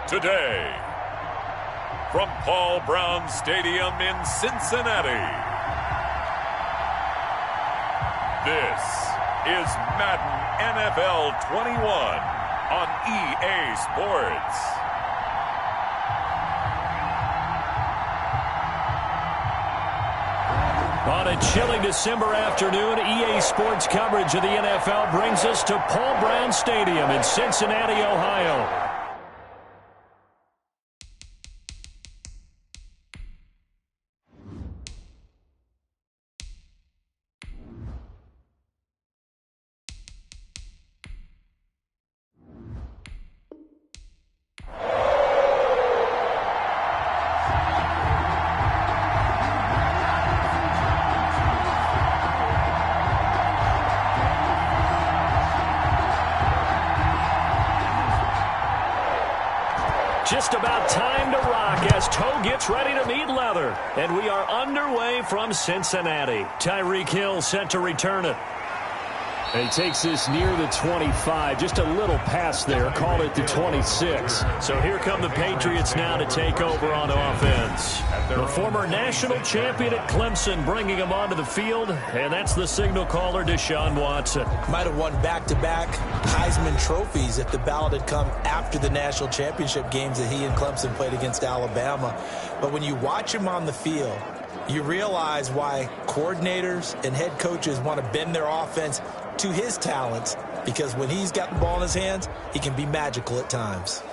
today. From Paul Brown Stadium in Cincinnati, this is Madden NFL 21 on EA Sports. On a chilly December afternoon, EA Sports coverage of the NFL brings us to Paul Brown Stadium in Cincinnati, Ohio. Just about time to rock as toe gets ready to meet leather. And we are underway from Cincinnati. Tyreek Hill set to return it. And he takes this near the 25. Just a little pass there. Call it the 26. So here come the Patriots now to take over on offense. The former national champion at Clemson bringing him onto the field. And that's the signal caller, Deshaun Watson. Might have won back-to-back Heisman trophies if the ballot had come after the national championship games that he and Clemson played against Alabama. But when you watch him on the field, you realize why coordinators and head coaches want to bend their offense to his talents, because when he's got the ball in his hands, he can be magical at times.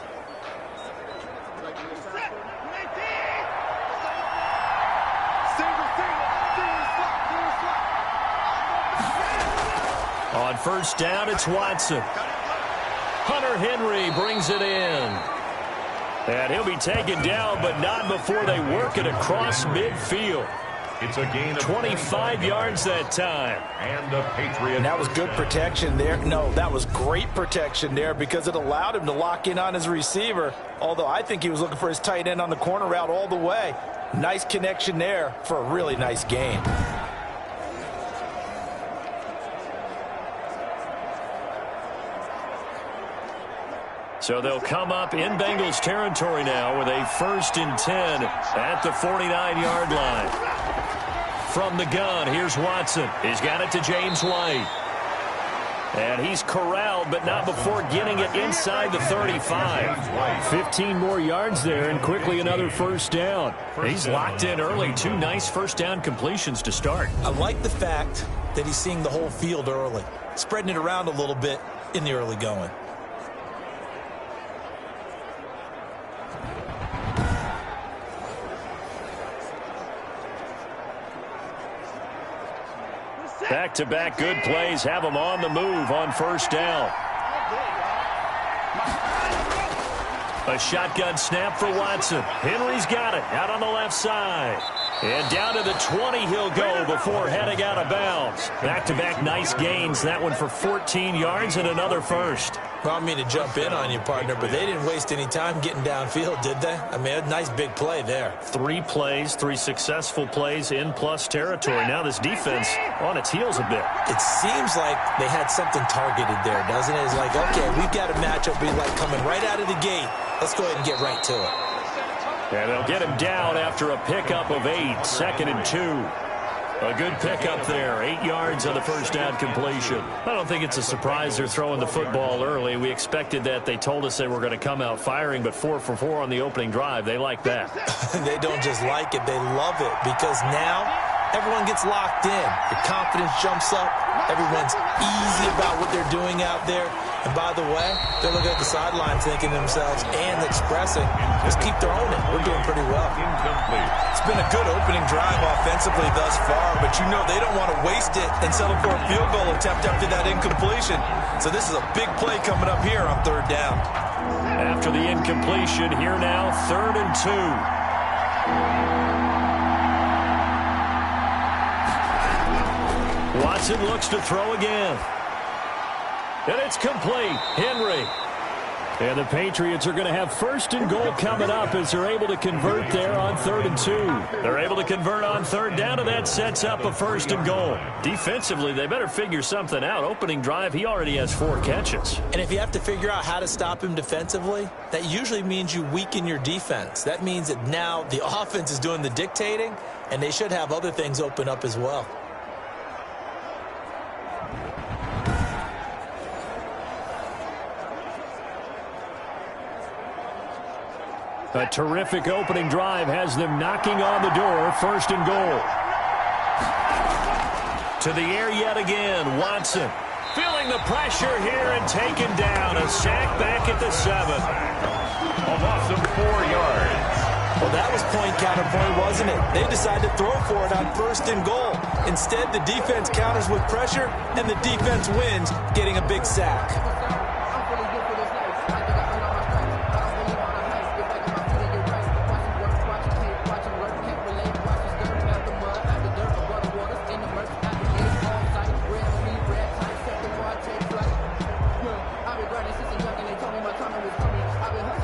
On first down, it's Watson. Hunter Henry brings it in. And he'll be taken down, but not before they work it across midfield. It's a gain of 25 yards that time. And the Patriots. And that was good protection there. No, that was great protection there because it allowed him to lock in on his receiver. Although I think he was looking for his tight end on the corner route all the way. Nice connection there for a really nice gain. So they'll come up in Bengals territory now with a 1st and 10 at the 49-yard line. From the gun, here's Watson. He's got it to James White. And he's corralled, but not before getting it inside the 35. 15 more yards there, and quickly another first down. He's locked in early. 2 nice first down completions to start. I like the fact that he's seeing the whole field early, spreading it around a little bit in the early going. Back-to-back good plays have him on the move on first down. A shotgun snap for Watson. Henry's got it out on the left side. And down to the 20 he'll go before heading out of bounds. Back-to-back nice gains. That one for 14 yards and another first. Well, I mean to jump in on you, partner, but they didn't waste any time getting downfield, did they? I mean, a nice big play there. 3 plays, 3 successful plays in plus territory. Now this defense on its heels a bit. It seems like they had something targeted there, doesn't it? It's like, okay, we've got a matchup we like coming right out of the gate. Let's go ahead and get right to it. And they'll get him down after a pickup of 8, 2nd and 2. A good pickup there, 8 yards on the first down completion. I don't think it's a surprise they're throwing the football early. We expected that. They told us they were going to come out firing, but 4 for 4 on the opening drive. They like that. They don't just like it, they love it, because now everyone gets locked in. The confidence jumps up. Everyone's easy about what they're doing out there. And by the way, they're looking at the sideline thinking to themselves and expressing, just keep throwing it. We're doing pretty well. Incomplete. It's been a good opening drive offensively thus far, but you know they don't want to waste it and settle for a field goal attempt after that incompletion. So this is a big play coming up here on 3rd down. After the incompletion, here now, 3rd and 2. Watson looks to throw again. And it's complete. Henry And the Patriots are going to have 1st and goal coming up as they're able to convert there on 3rd and 2. They're able to convert on 3rd down, and that sets up a 1st and goal. Defensively, they better figure something out. Opening drive, he already has 4 catches. And if you have to figure out how to stop him defensively, that usually means you weaken your defense. That means that now the offense is doing the dictating, and they should have other things open up as well. A terrific opening drive has them knocking on the door. 1st and goal. To the air yet again. Watson feeling the pressure here and taken down. A sack back at the 7. A loss of 4 yards. Well, that was point counterpoint, wasn't it? They decided to throw for it on 1st and goal. Instead, the defense counters with pressure, and the defense wins, getting a big sack.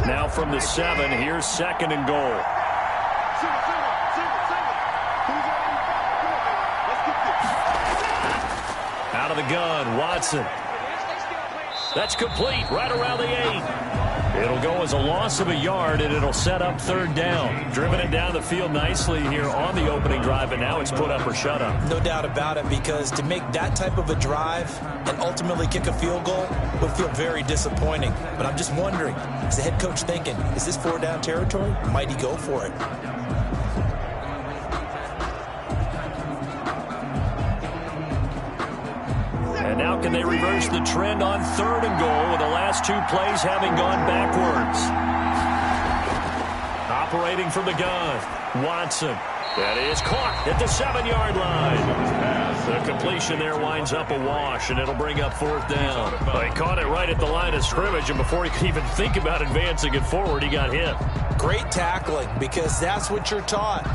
Now from the 7, here's 2nd and goal. Out of the gun, Watson. That's complete right around the 8. It'll go as a loss of a yard, and it'll set up 3rd down. Driven it down the field nicely here on the opening drive, and now it's put up or shut up. No doubt about it, because to make that type of a drive and ultimately kick a field goal would feel very disappointing. But I'm just wondering, is the head coach thinking, is this 4-down territory? Might he go for it? And now can they reverse the trend on 3rd and goal with the last 2 plays having gone backwards? Operating from the gun, Watson. That is caught at the 7-yard line. The completion there winds up a wash, and it'll bring up 4th down. He caught it right at the line of scrimmage, and before he could even think about advancing it forward, he got hit. Great tackling, because that's what you're taught.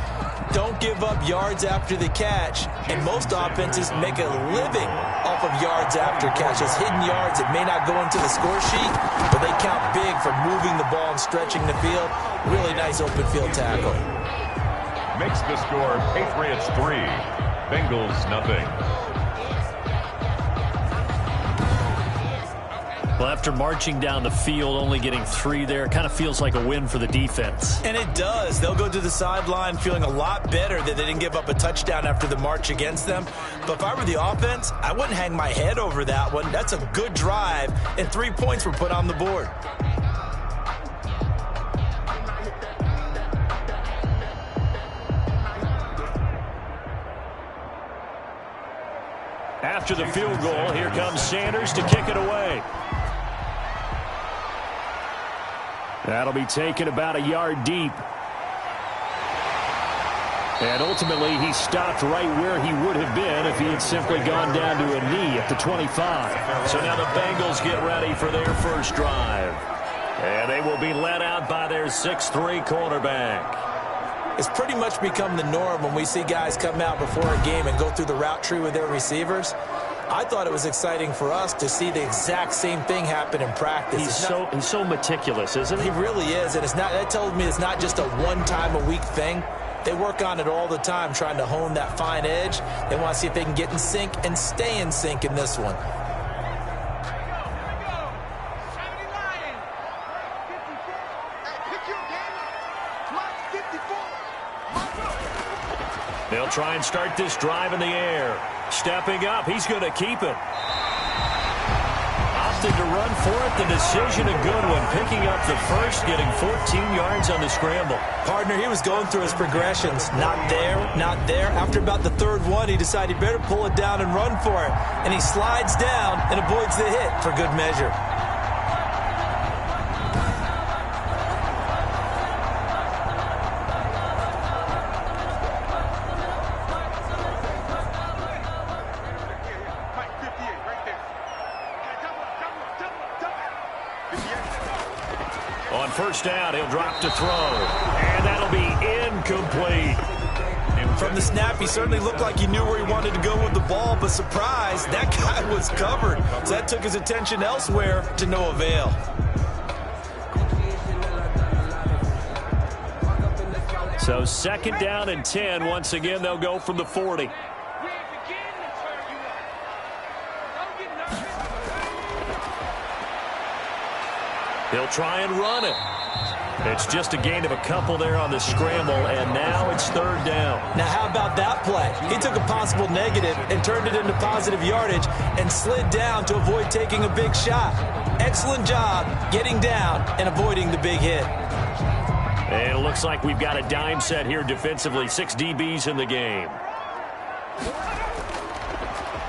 Don't give up yards after the catch, and most offenses make a living off of yards after catches, hidden yards that may not go into the score sheet, but they count big for moving the ball and stretching the field. Really nice open field tackle. Makes the score Patriots 3, Bengals nothing. Well, after marching down the field, only getting 3 there, it kind of feels like a win for the defense. And it does. They'll go to the sideline feeling a lot better that they didn't give up a touchdown after the march against them. But if I were the offense, I wouldn't hang my head over that one. That's a good drive, and 3 points were put on the board. After the field goal, here comes Sanders to kick it away. That'll be taken about a yard deep. And ultimately, he stopped right where he would have been if he had simply gone down to a knee at the 25. So now the Bengals get ready for their first drive. And they will be led out by their 6'3" cornerback. It's pretty much become the norm when we see guys come out before a game and go through the route tree with their receivers. I thought it was exciting for us to see the exact same thing happen in practice. He's so meticulous, isn't he? He really is, and that tells me it's not just a one-time-a-week thing. They work on it all the time, trying to hone that fine edge. They want to see if they can get in sync and stay in sync in this one. They'll try and start this drive in the air. Stepping up, he's going to keep it. Opted to run for it. The decision, a good one. Picking up the first, getting 14 yards on the scramble. Partner, he was going through his progressions. Not there, not there. After about the 3rd one, he decided he better pull it down and run for it. And he slides down and avoids the hit for good measure. On first down, he'll drop to throw. And that'll be incomplete. From the snap, he certainly looked like he knew where he wanted to go with the ball, but surprise, that guy was covered. So that took his attention elsewhere to no avail. So 2nd down and 10. Once again, they'll go from the 40. He'll try and run it. It's just a gain of a couple there on the scramble, and now it's 3rd down. Now, how about that play? He took a possible negative and turned it into positive yardage and slid down to avoid taking a big shot. Excellent job getting down and avoiding the big hit. And it looks like we've got a dime set here defensively. 6 DBs in the game.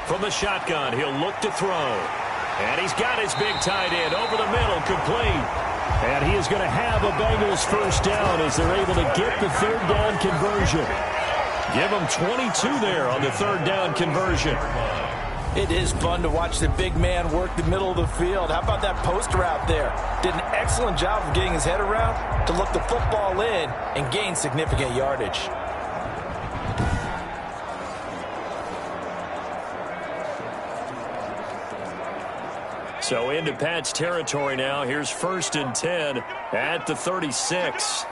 From the shotgun, he'll look to throw. And he's got his big tight end over the middle, complete. And he is going to have a Bengals 1st down as they're able to get the 3rd down conversion. Give them 22 there on the 3rd down conversion. It is fun to watch the big man work the middle of the field. How about that post route there? Did an excellent job of getting his head around to look the football in and gain significant yardage. So into Pat's territory now. Here's 1st and 10 at the 36.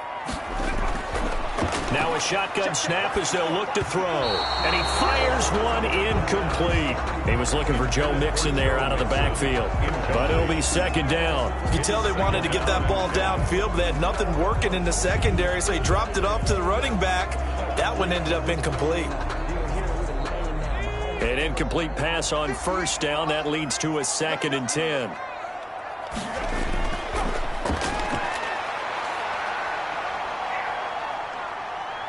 Now a shotgun snap as they'll look to throw. And he fires one incomplete. He was looking for Joe Mixon there out of the backfield. But it'll be 2nd down. You can tell they wanted to get that ball downfield, but they had nothing working in the secondary, so he dropped it off to the running back. That one ended up incomplete. An incomplete pass on 1st down. That leads to a 2nd and 10.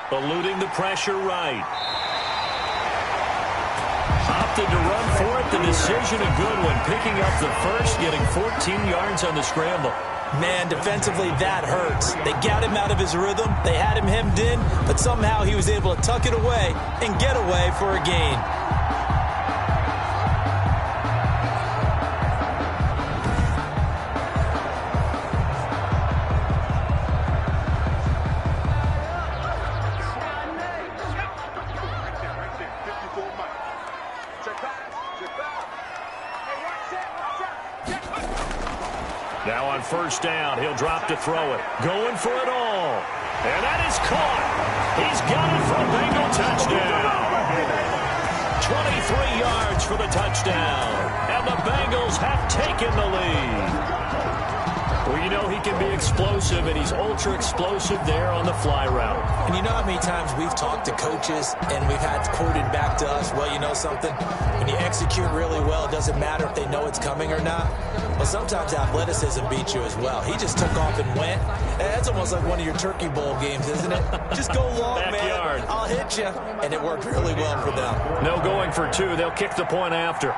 Eluding the pressure right. Opted to run for it. The decision a good one. Picking up the 1st, getting 14 yards on the scramble. Man, defensively, that hurts. They got him out of his rhythm. They had him hemmed in, but somehow he was able to tuck it away and get away for a gain. Now on 1st down, he'll drop to throw it. Going for it all. And that is caught. He's got it for a Bengal touchdown. 23 yards for the touchdown. And the Bengals have taken the lead. Well, you know he can be explosive, and he's ultra-explosive there on the fly route. And you know how many times we've talked to coaches and we've had quoted back to us, well, you know something? When you execute really well, it doesn't matter if they know it's coming or not. Well, sometimes athleticism beats you as well. He just took off and went. And that's almost like one of your Turkey Bowl games, isn't it? Just go long, Backyard. man. I'll hit you. And it worked really well for them. No going for 2. They'll kick the point after.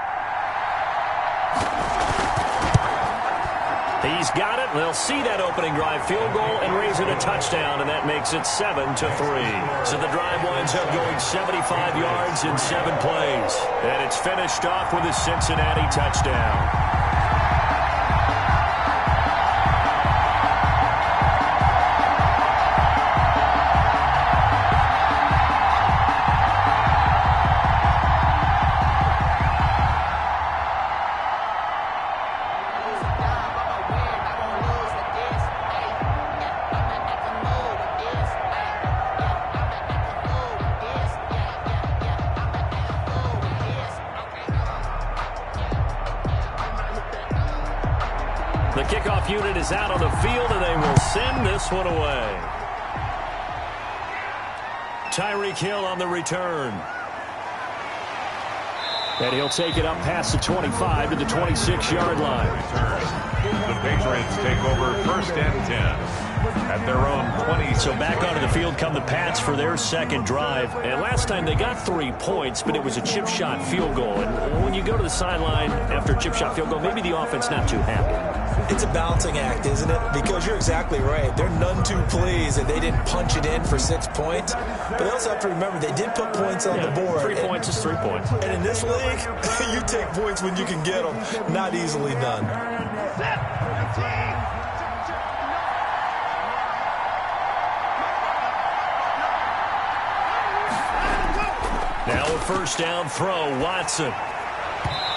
He's got it. They'll see that opening drive field goal and raise it a touchdown, and that makes it 7-3. So the drive winds up going 75 yards in 7 plays. And it's finished off with a Cincinnati touchdown. The kickoff unit is out on the field, and they will send this one away. Tyreek Hill on the return. And he'll take it up past the 25 to the 26-yard line. The Patriots take over 1st and 10 at their own 20. So back onto the field come the Pats for their 2nd drive. And last time they got 3 points, but it was a chip shot field goal. And when you go to the sideline after a chip shot field goal, maybe the offense not too happy. It's a balancing act, isn't it? Because you're exactly right. They're none too pleased that they didn't punch it in for 6 points. But they also have to remember they did put points on the board. 3 points is 3 points. And in this league, you take points when you can get them. Not easily done. Now a 1st down throw, Watson.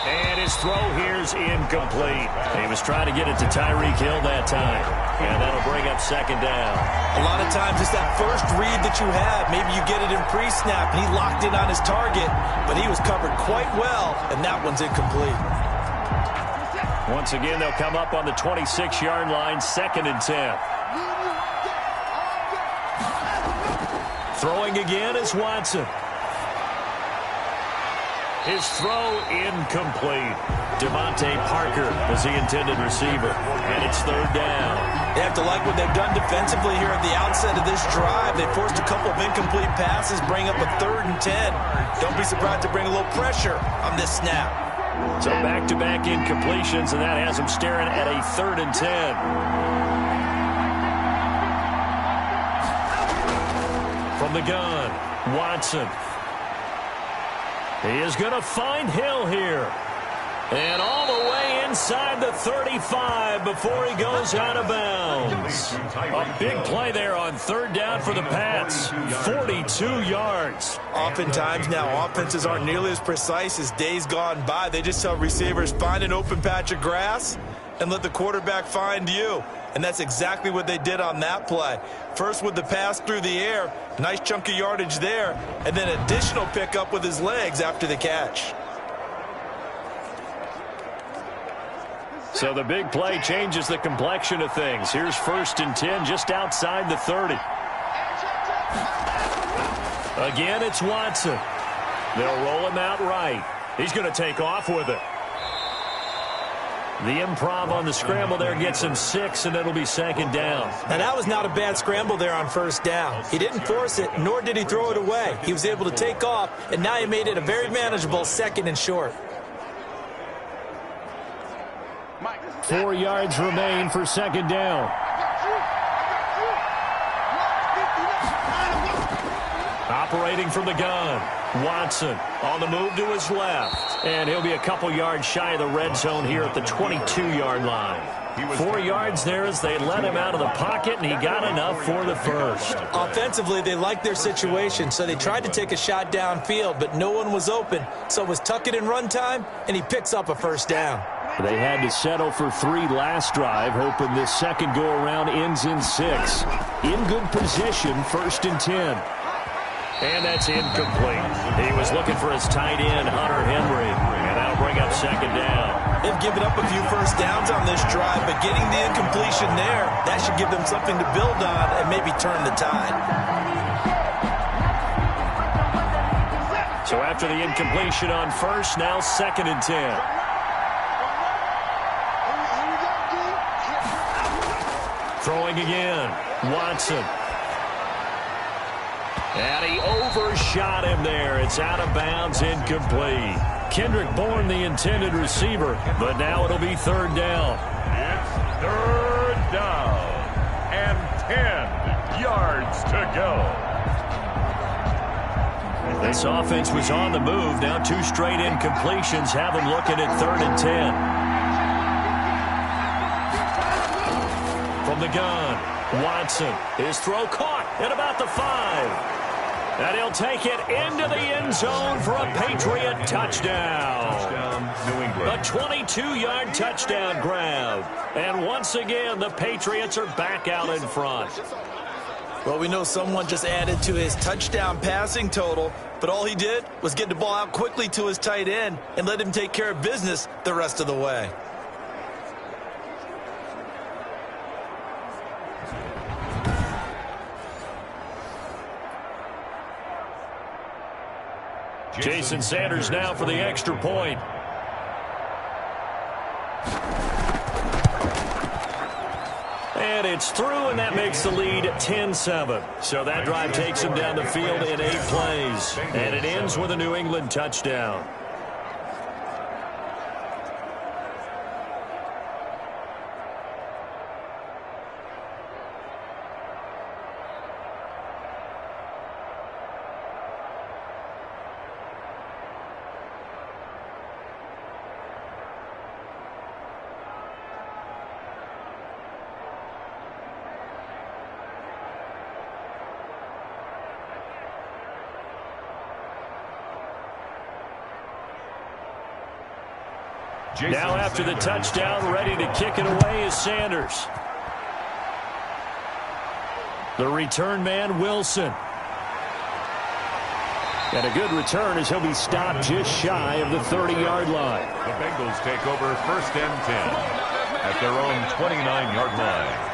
And his throw here's incomplete. He was trying to get it to Tyreek Hill that time. And that'll bring up second down. A lot of times it's that first read that you have. Maybe you get it in pre-snap, and he locked in on his target, but he was covered quite well, and that one's incomplete. Once again, they'll come up on the 26-yard line, 2nd and 10. Throwing again is Watson. His throw incomplete. Devontae Parker was the intended receiver. And it's 3rd down. They have to like what they've done defensively here at the outset of this drive. They forced a couple of incomplete passes, bring up a 3rd and 10. Don't be surprised to bring a little pressure on this snap. So back-to-back incompletions, and that has them staring at a 3rd and 10. From the gun, Watson. He is going to find Hill here. And all the way inside the 35 before he goes out of bounds. A big play there on 3rd down for the Pats. 42 yards. Oftentimes now offenses aren't nearly as precise as days gone by. They just tell receivers, find an open patch of grass and let the quarterback find you. And that's exactly what they did on that play. First with the pass through the air, nice chunk of yardage there, and then additional pickup with his legs after the catch. So the big play changes the complexion of things. Here's 1st and 10 just outside the 30. Again, it's Watson. They'll roll him out right. He's going to take off with it. The improv on the scramble there gets him 6, and it'll be 2nd down. Now, that was not a bad scramble there on 1st down. He didn't force it, nor did he throw it away. He was able to take off, and now he made it a very manageable 2nd and short. 4 yards remain for 2nd down. Operating from the gun, Watson on the move to his left. And he'll be a couple yards shy of the red zone here at the 22-yard line. 4 yards there as they let him out of the pocket, and he got enough for the first. Offensively, they liked their situation, so they tried to take a shot downfield, but no one was open. So it was tuck it in run time, and he picks up a 1st down. They had to settle for 3 last drive, hoping this second go-around ends in 6. In good position, 1st and 10. And that's incomplete. He was looking for his tight end, Hunter Henry, and that'll bring up 2nd down. They've given up a few 1st downs on this drive, but getting the incompletion there, that should give them something to build on and maybe turn the tide. So after the incompletion on 1st, now 2nd and 10. Throwing again, Watson. And he overshot him there. It's out of bounds, incomplete. Kendrick Bourne, the intended receiver, but now it'll be 3rd down. It's 3rd down and 10 yards to go. This offense was on the move. Now 2 straight incompletions have them looking at 3rd and 10. From the gun, Watson. His throw caught at about the 5. And he'll take it into the end zone for a Patriot touchdown. New England. A 22-yard touchdown grab. And once again, the Patriots are back out in front. Well, we know someone just added to his touchdown passing total, but all he did was get the ball out quickly to his tight end and let him take care of business the rest of the way. Jason Sanders now for the extra point. And it's through, and that makes the lead 10-7. So that drive takes him down the field in 8 plays. And it ends with a New England touchdown. Now after the touchdown, ready to kick it away is Sanders. The return man, Wilson. And a good return as he'll be stopped just shy of the 30-yard line. The Bengals take over 1st and 10 at their own 29-yard line.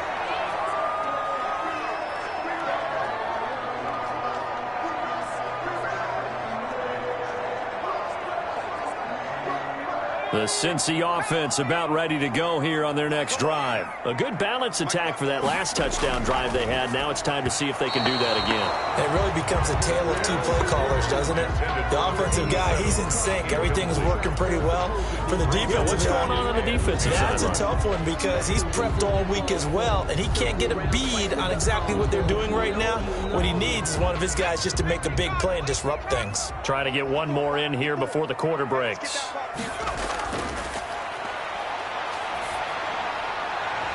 The Cincy offense about ready to go here on their next drive. A good balance attack for that last touchdown drive they had. Now it's time to see if they can do that again. It really becomes a tale of two play callers, doesn't it? The offensive guy, he's in sync. Everything is working pretty well. For the defensive what's guy, going on the defensive side? That's a tough one because he's prepped all week as well, and he can't get a bead on exactly what they're doing right now. What he needs is one of his guys just to make a big play and disrupt things. Trying to get one more in here before the quarter breaks.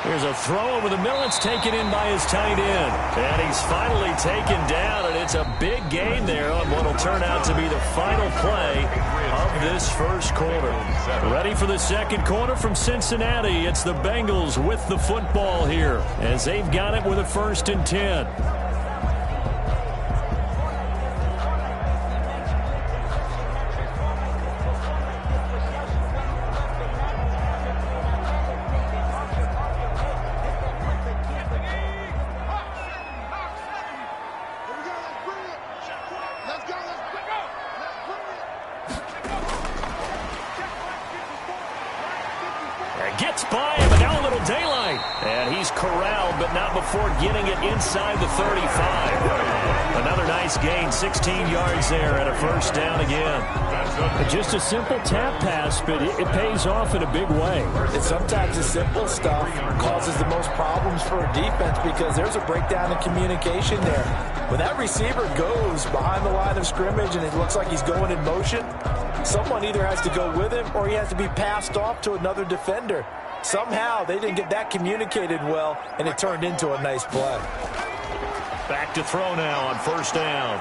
Here's a throw over the middle. It's taken in by his tight end. And he's finally taken down, and it's a big gain there on what will turn out to be the final play of this first quarter. Ready for the second quarter from Cincinnati. It's the Bengals with the football here as they've got it with a 1st and 10. Gets by him, but now a little daylight. And he's corralled, but not before getting it inside the 35. Another nice gain, 16 yards there, and a 1st down again. Just a simple tap pass, but it pays off in a big way. And sometimes the simple stuff causes the most problems for a defense because there's a breakdown in communication there. When that receiver goes behind the line of scrimmage and it looks like he's going in motion, someone either has to go with him or he has to be passed off to another defender. Somehow they didn't get that communicated well, and it turned into a nice play. Back to throw now on 1st down.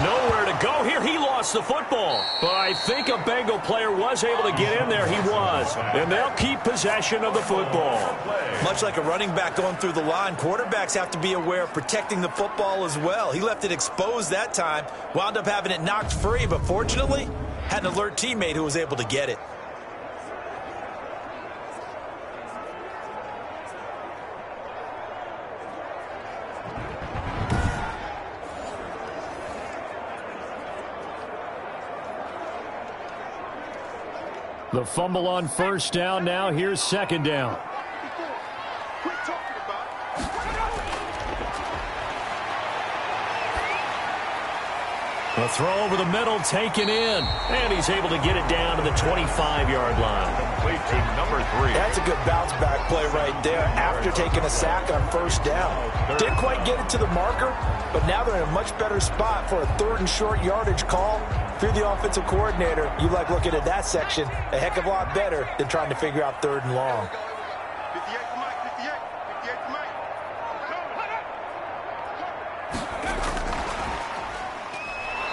Nowhere to go here. He lost the football. But I think a Bengal player was able to get in there. He was. And they'll keep possession of the football. Much like a running back going through the line, quarterbacks have to be aware of protecting the football as well. He left it exposed that time, wound up having it knocked free, but fortunately had an alert teammate who was able to get it. The fumble on 1st down. Now here's 2nd down. A throw over the middle, taken in. And he's able to get it down to the 25-yard line. Complete to number 3. That's a good bounce-back play right there after taking a sack on 1st down. Didn't quite get it to the marker, but now they're in a much better spot for a 3rd and short yardage call. If you're the offensive coordinator, you like looking at that section a heck of a lot better than trying to figure out 3rd and long.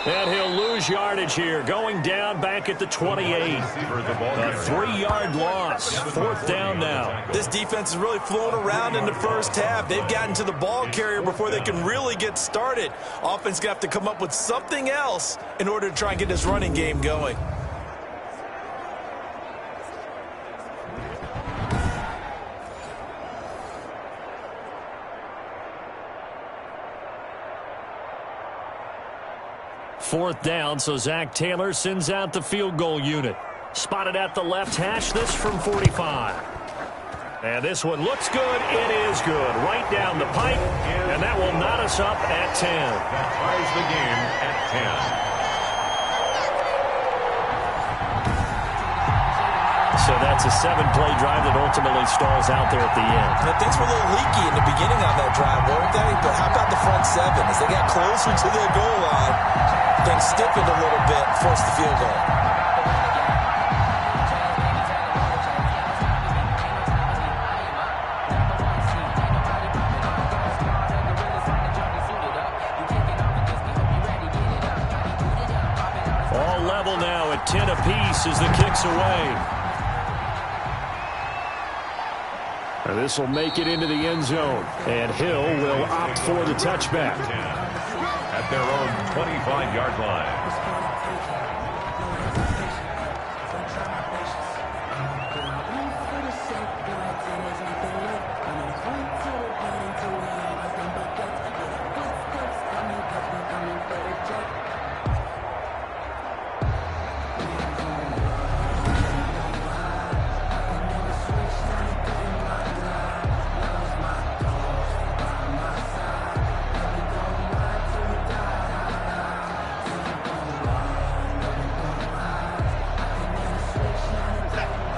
And he'll lose yardage here, going down back at the 28. A 3-yard loss. 4th down now. This defense is really flowing around in the first half. They've gotten to the ball carrier before they can really get started. Offense going to have to come up with something else in order to try and get this running game going. Fourth down, so Zach Taylor sends out the field goal unit. Spotted at the left hash, this from 45. And this one looks good. It is good. Right down the pipe, and that will knot us up at 10. That ties the game at 10. So that's a 7-play drive that ultimately stalls out there at the end. Now, things were a little leaky in the beginning on that drive, weren't they? But how about the front 7? As they got closer to their goal line, things stiffened a little bit, forced the field goal. All level now at 10 apiece as the kick's away. And this will make it into the end zone. And Hill will opt for the touchback. At their own 25-yard line.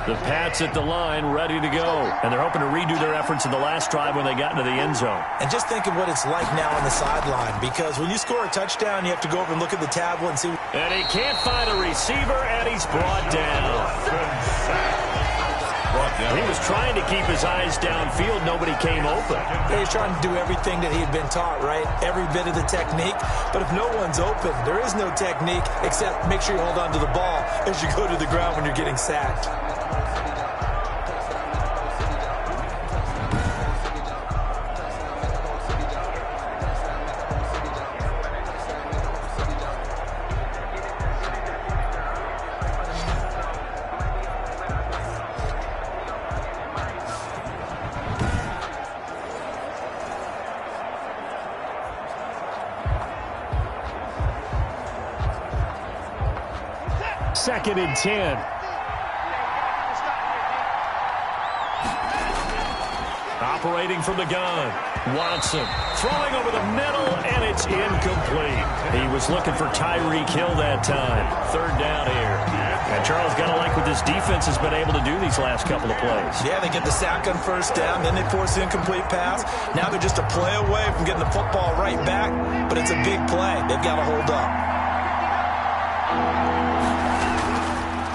The Pats at the line, ready to go. And they're hoping to redo their efforts in the last drive when they got into the end zone. And just think of what it's like now on the sideline, because when you score a touchdown, you have to go over and look at the tablet and see. And he can't find a receiver, and he's brought down. He was trying to keep his eyes downfield. Nobody came open. He's trying to do everything that he had been taught, right? Every bit of the technique. But if no one's open, there is no technique except make sure you hold on to the ball as you go to the ground when you're getting sacked. Second and 10. Operating from the gun. Watson throwing over the middle, and it's incomplete. He was looking for Tyreek Hill that time. Third down here. And Charles, got to like what this defense has been able to do these last couple of plays. Yeah, they get the sack on first down, then they force an incomplete pass. Now they're just a play away from getting the football right back, but it's a big play. They've got to hold up.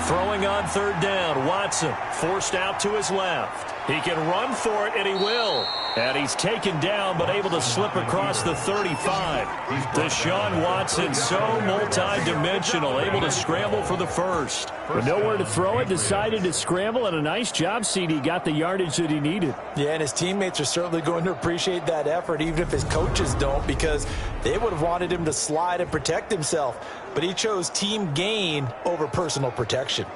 Throwing on third down, Watson forced out to his left. He can run for it, and he will. And he's taken down, but able to slip across the 35. Deshaun Watson, so multi-dimensional, able to scramble for the first. But nowhere to throw it, decided to scramble, and a nice job, CD. Got the yardage that he needed. Yeah, and his teammates are certainly going to appreciate that effort, even if his coaches don't, because they would have wanted him to slide and protect himself. But he chose team gain over personal protection.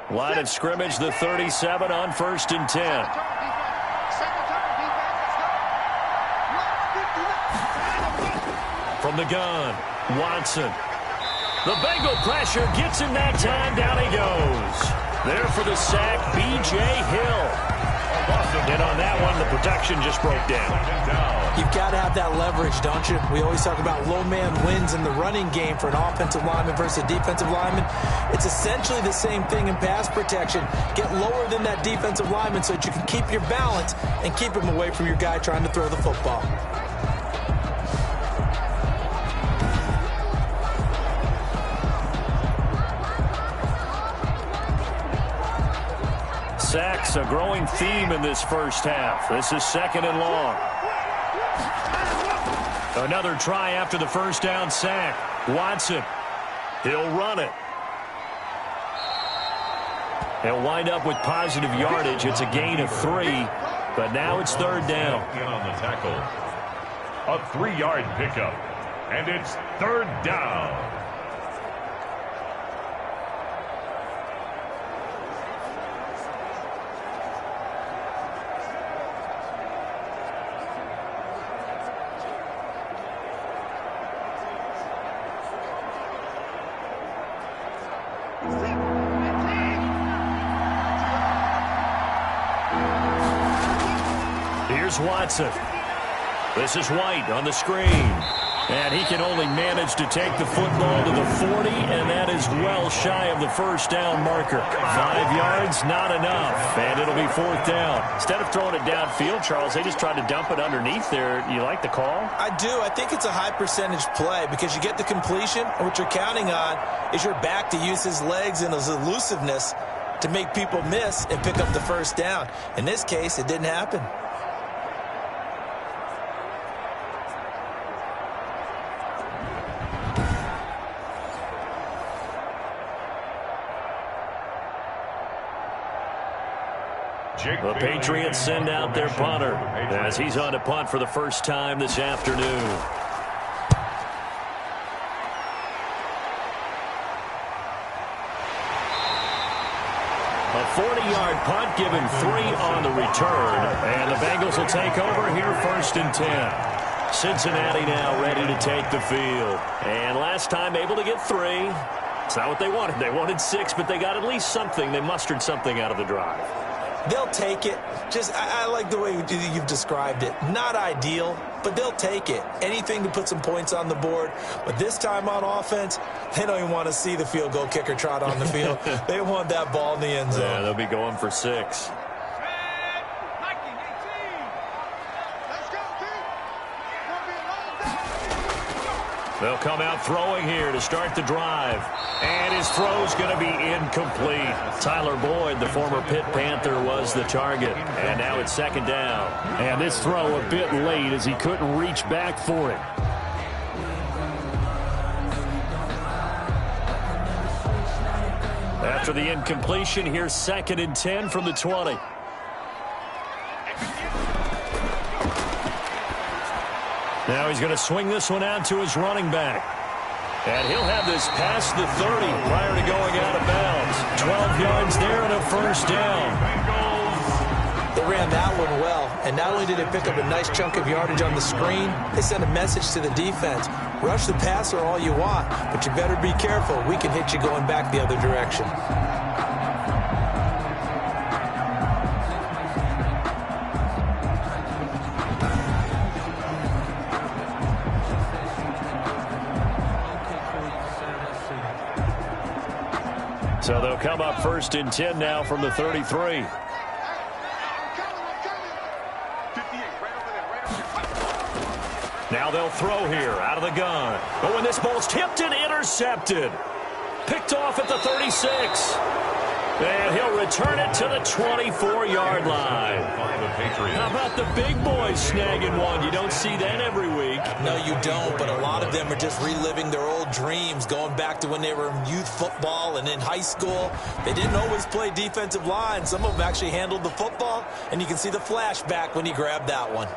Line of scrimmage, the 37 on 1st and 10. From the gun, Watson. The Bengal pressure gets him that time. Down he goes. There for the sack, B.J. Hill. And on that one, the protection just broke down. You've got to have that leverage, don't you? We always talk about low man wins in the running game for an offensive lineman versus a defensive lineman. It's essentially the same thing in pass protection. Get lower than that defensive lineman so that you can keep your balance and keep him away from your guy trying to throw the football. Sacks, a growing theme in this first half. This is 2nd and long. Another try after the first down sack. Watson, he'll run it. He'll wind up with positive yardage. It's a gain of 3, but now it's 3rd down. In on the tackle. A 3-yard pickup, and it's 3rd down. Here's Watson. This is White on the screen. And he can only manage to take the football to the 40, and that is well shy of the first down marker. 5 yards, not enough, and it'll be 4th down. Instead of throwing it downfield, Charles, they just tried to dump it underneath there. You like the call? I do. I think it's a high percentage play because you get the completion, and what you're counting on is your back to use his legs and his elusiveness to make people miss and pick up the first down. In this case, it didn't happen. The Patriots send out their punter as he's on to punt for the first time this afternoon. A 40-yard punt, given 3 on the return. And the Bengals will take over here, 1st and 10. Cincinnati now ready to take the field. And last time able to get 3. It's not what they wanted. They wanted 6, but they got at least something. They mustered something out of the drive. They'll take it. I like the way you've described it. Not ideal, but they'll take it. Anything to put some points on the board. But this time on offense, they don't even want to see the field goal kicker trot on the field. They want that ball in the end zone. Yeah, they'll be going for 6. They'll come out throwing here to start the drive. And his throw's going to be incomplete. Tyler Boyd, the former Pitt Panther, was the target. And now it's 2nd down. And this throw a bit late as he couldn't reach back for it. After the incompletion, here's 2nd and 10 from the 20. Now he's going to swing this one out to his running back. And he'll have this past the 30 prior to going out of bounds. 12 yards there and a 1st down. They ran that one well, and not only did they pick up a nice chunk of yardage on the screen, they sent a message to the defense. Rush the passer all you want, but you better be careful. We can hit you going back the other direction. So they'll come up 1st and 10 now from the 33. Now they'll throw here out of the gun. But when this ball's tipped and intercepted. Picked off at the 36. And he'll return it to the 24-yard line. How about the big boys snagging one? You don't see that every week. No, you don't, but a lot of them are just reliving their old dreams, going back to when they were in youth football and in high school. They didn't always play defensive line. Some of them actually handled the football, and you can see the flashback when he grabbed that one.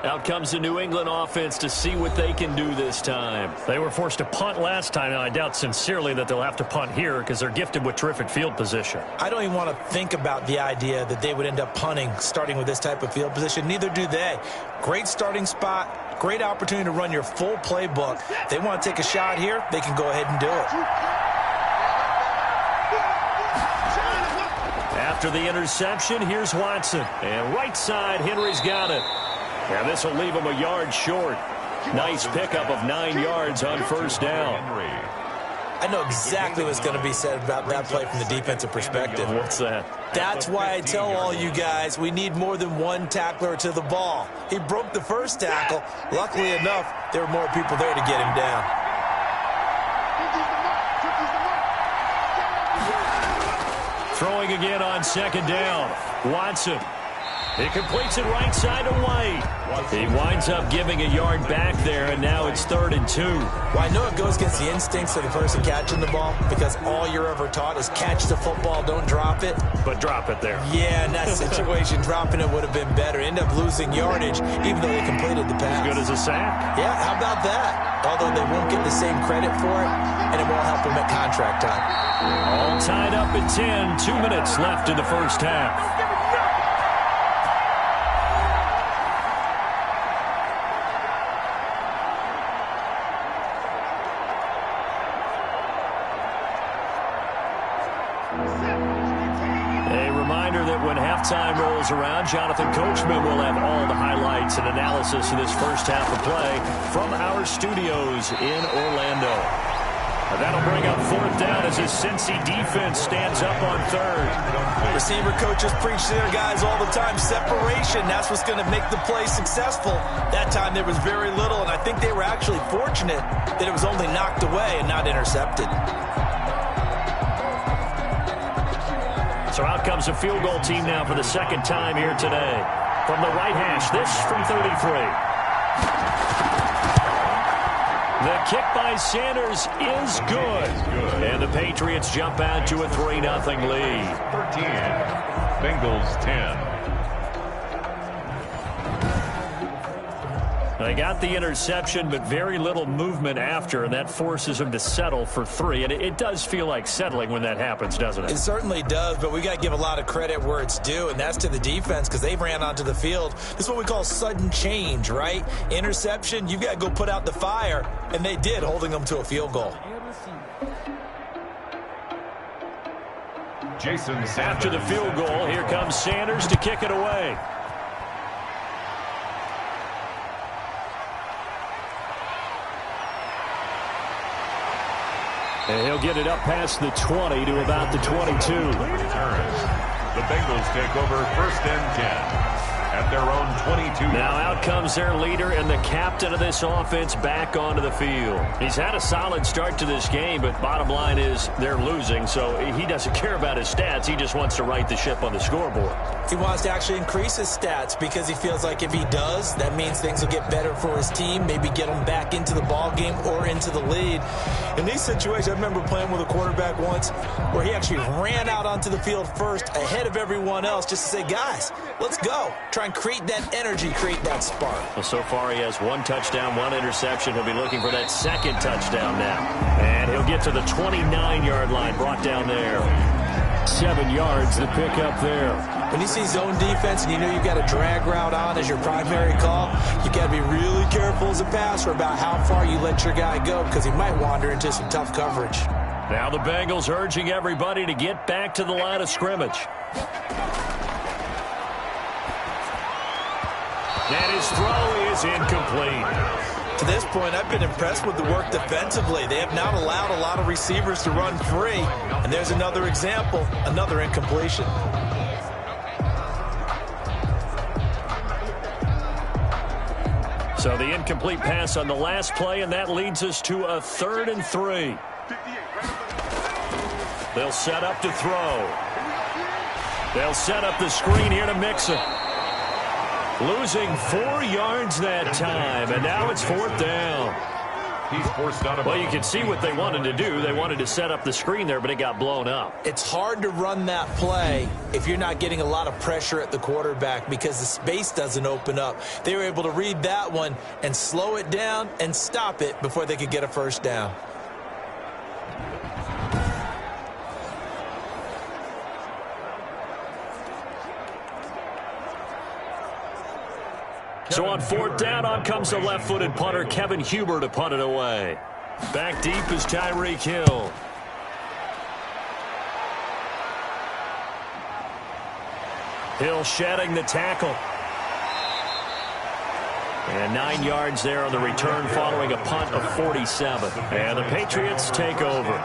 Out comes the New England offense to see what they can do this time. They were forced to punt last time, and I doubt sincerely that they'll have to punt here because they're gifted with terrific field position. I don't even want to think about the idea that they would end up punting starting with this type of field position. Neither do they. Great starting spot, great opportunity to run your full playbook. If they want to take a shot here, they can go ahead and do it. After the interception, here's Watson. And right side, Henry's got it. And this will leave him a yard short. Nice pickup of 9 yards on 1st down. I know exactly what's going to be said about that play from the defensive perspective. What's that? That's why I tell all you guys we need more than one tackler to the ball. He broke the first tackle. Luckily enough, there were more people there to get him down. Throwing again on 2nd down. Watson. He completes it right side to White. He winds up giving a yard back there, and now it's 3rd and 2. Well, I know it goes against the instincts of the person catching the ball because all you're ever taught is catch the football, don't drop it. But drop it there. Yeah, in that situation, dropping it would have been better. End up losing yardage, even though they completed the pass. As good as a sack. Yeah, how about that? Although they won't get the same credit for it, and it won't help them at contract time. All tied up at 10. 2 minutes left in the first half. Time rolls around. Jonathan Coachman will have all the highlights and analysis of this first half of play from our studios in Orlando. And that'll bring up 4th down as his Cincy defense stands up on 3rd. Receiver coaches preach to their guys all the time. Separation, that's what's going to make the play successful. That time there was very little, and I think they were actually fortunate that it was only knocked away and not intercepted. So out comes a field goal team now for the 2nd time here today. From the right hash, this from 33. The kick by Sanders is good. And the Patriots jump out to a 3-0 lead. Bengals 10. They got the interception, but very little movement after, and that forces them to settle for 3. And it does feel like settling when that happens, doesn't it? It certainly does, but we got to give a lot of credit where it's due, and that's to the defense because they ran onto the field. This is what we call sudden change, right? Interception, you've got to go put out the fire, and they did, holding them to a field goal. Jason Sanders. After the field goal, here comes Sanders to kick it away. And he'll get it up past the 20 to about the 22. The Bengals take over 1st and 10 at their own 22. Now out comes their leader and the captain of this offense back onto the field. He's had a solid start to this game, but bottom line is they're losing, so he doesn't care about his stats. He just wants to right the ship on the scoreboard. He wants to actually increase his stats because he feels like if he does, that means things will get better for his team, maybe get them back into the ball game or into the lead. In these situations, I remember playing with a quarterback once where he actually ran out onto the field first ahead of everyone else just to say, guys, let's go. Try and create that energy, create that spark. Well, so far he has 1 touchdown, 1 interception. He'll be looking for that 2nd touchdown now. And he'll get to the 29-yard line, brought down there. 7 yards to pick up there. When you see zone defense and you know you've got a drag route on as your primary call, you've got to be really careful as a passer about how far you let your guy go because he might wander into some tough coverage. Now the Bengals urging everybody to get back to the line of scrimmage. And his throw is incomplete. To this point, I've been impressed with the work defensively. They have not allowed a lot of receivers to run free. And there's another example, another incompletion. So the incomplete pass on the last play, and that leads us to a 3rd and 3. They'll set up to throw. They'll set up the screen here to mix it. Losing 4 yards that time, and now it's 4th down. He's forced out of Well, you can see what they wanted to do. They wanted to set up the screen there, but it got blown up. It's hard to run that play if you're not getting a lot of pressure at the quarterback because the space doesn't open up. They were able to read that one and slow it down and stop it before they could get a 1st down. So on 4th down, on comes the left-footed punter, Kevin Huber, to punt it away. Back deep is Tyreek Hill. Hill shedding the tackle. And 9 yards there on the return following a punt of 47. And the Patriots take over.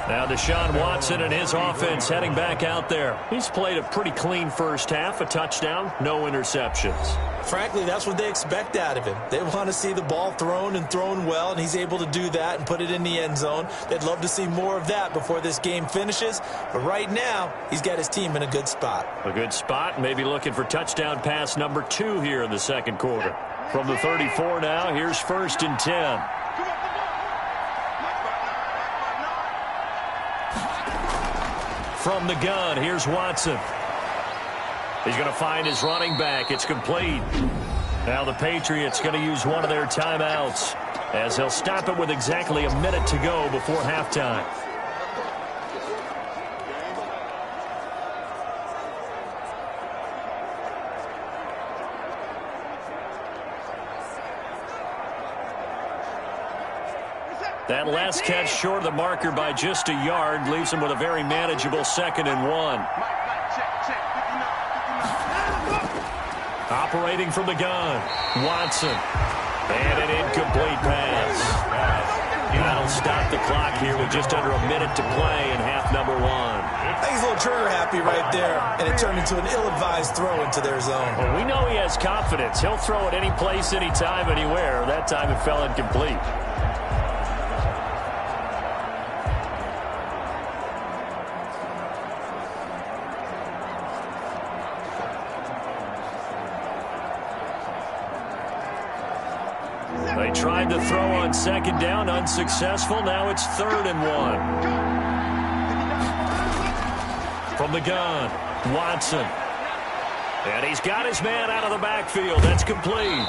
Now Deshaun Watson and his offense heading back out there. He's played a pretty clean first half, a touchdown, no interceptions. Frankly, that's what they expect out of him. They want to see the ball thrown and thrown well, and he's able to do that and put it in the end zone. They'd love to see more of that before this game finishes. But right now, he's got his team in a good spot. A good spot, maybe looking for touchdown pass number 2 here in the 2nd quarter. From the 34 now, here's 1st and 10. From the gun, here's Watson. He's going to find his running back. It's complete. Now the Patriots going to use one of their timeouts as they'll stop it with exactly a minute to go before halftime. That last catch short of the marker by just a yard leaves him with a very manageable 2nd and 1. Operating from the gun, Watson. And an incomplete pass. That'll stop the clock here with just under a minute to play in half number 1. I think he's a little trigger happy right there, and it turned into an ill-advised throw into their zone. Well, we know he has confidence. He'll throw it any place, anytime, anywhere. That time it fell incomplete. They tried to throw on 2nd down, unsuccessful. Now it's 3rd and 1. From the gun, Watson. And an incomplete pass. That'll stop the clock here with just under a minute to play in half number 1. They tried to throw on 2nd down, unsuccessful. Now it's 3rd and 1. From the gun. Watson. And he's got his man out of the backfield. That's complete.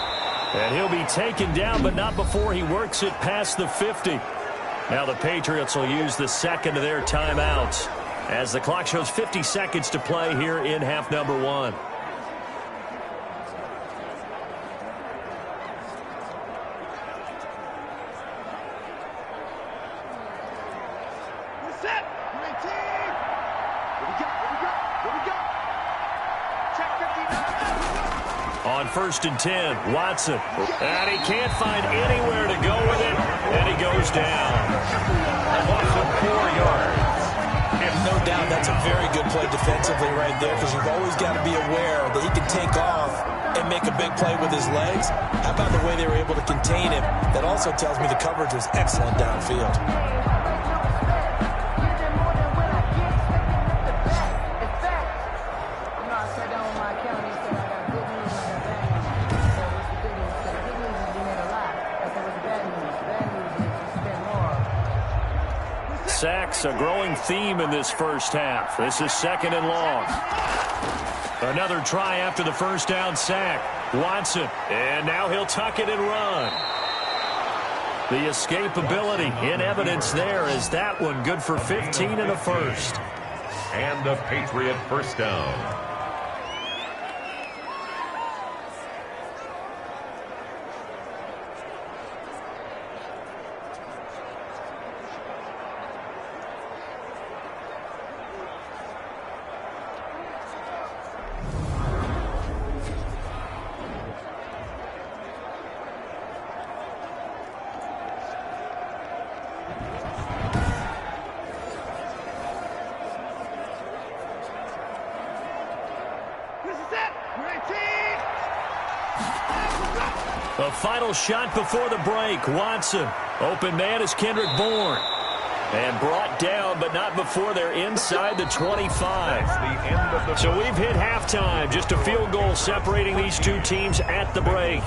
And he'll be taken down, but not before he works it past the 50. Now the Patriots will use the second of their timeouts as the clock shows 50 seconds to play here in half number 1. On 1st and 10, Watson. And he can't find anywhere to go with it, and he goes down. A loss of 4 yards. No doubt that's a very good play defensively right there, because you've always got to be aware that he can take off and make a big play with his legs. How about the way they were able to contain him? That also tells me the coverage was excellent downfield. Sacks, a growing theme in this first half. This is 2nd and long. Another try after the first down sack. Watson, and now he'll tuck it and run. The escapability in evidence there is that one good for 15 and a first. And a Patriot first down. A final shot before the break. Watson. Open man is Kendrick Bourne. And brought down, but not before they're inside the 25. So we've hit halftime. Just a field goal separating these two teams at the break.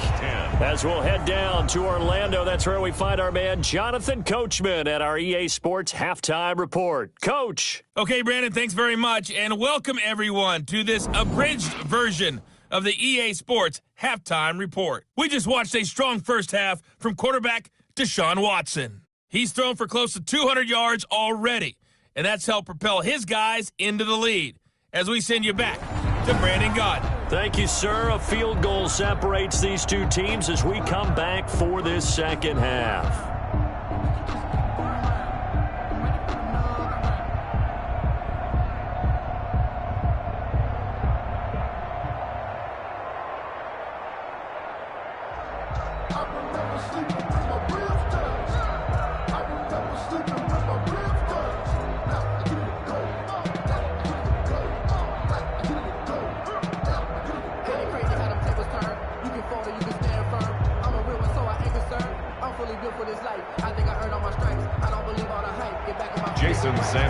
As we'll head down to Orlando, that's where we find our man Jonathan Coachman at our EA Sports Halftime Report. Coach. Okay, Brandon, thanks very much. And welcome, everyone, to this abridged version of the EA Sports Halftime Report. We just watched a strong first half from quarterback Deshaun Watson. He's thrown for close to 200 yards already, and that's helped propel his guys into the lead. As we send you back to Brandon Gaudin. Thank you, sir. A field goal separates these two teams as we come back for this second half.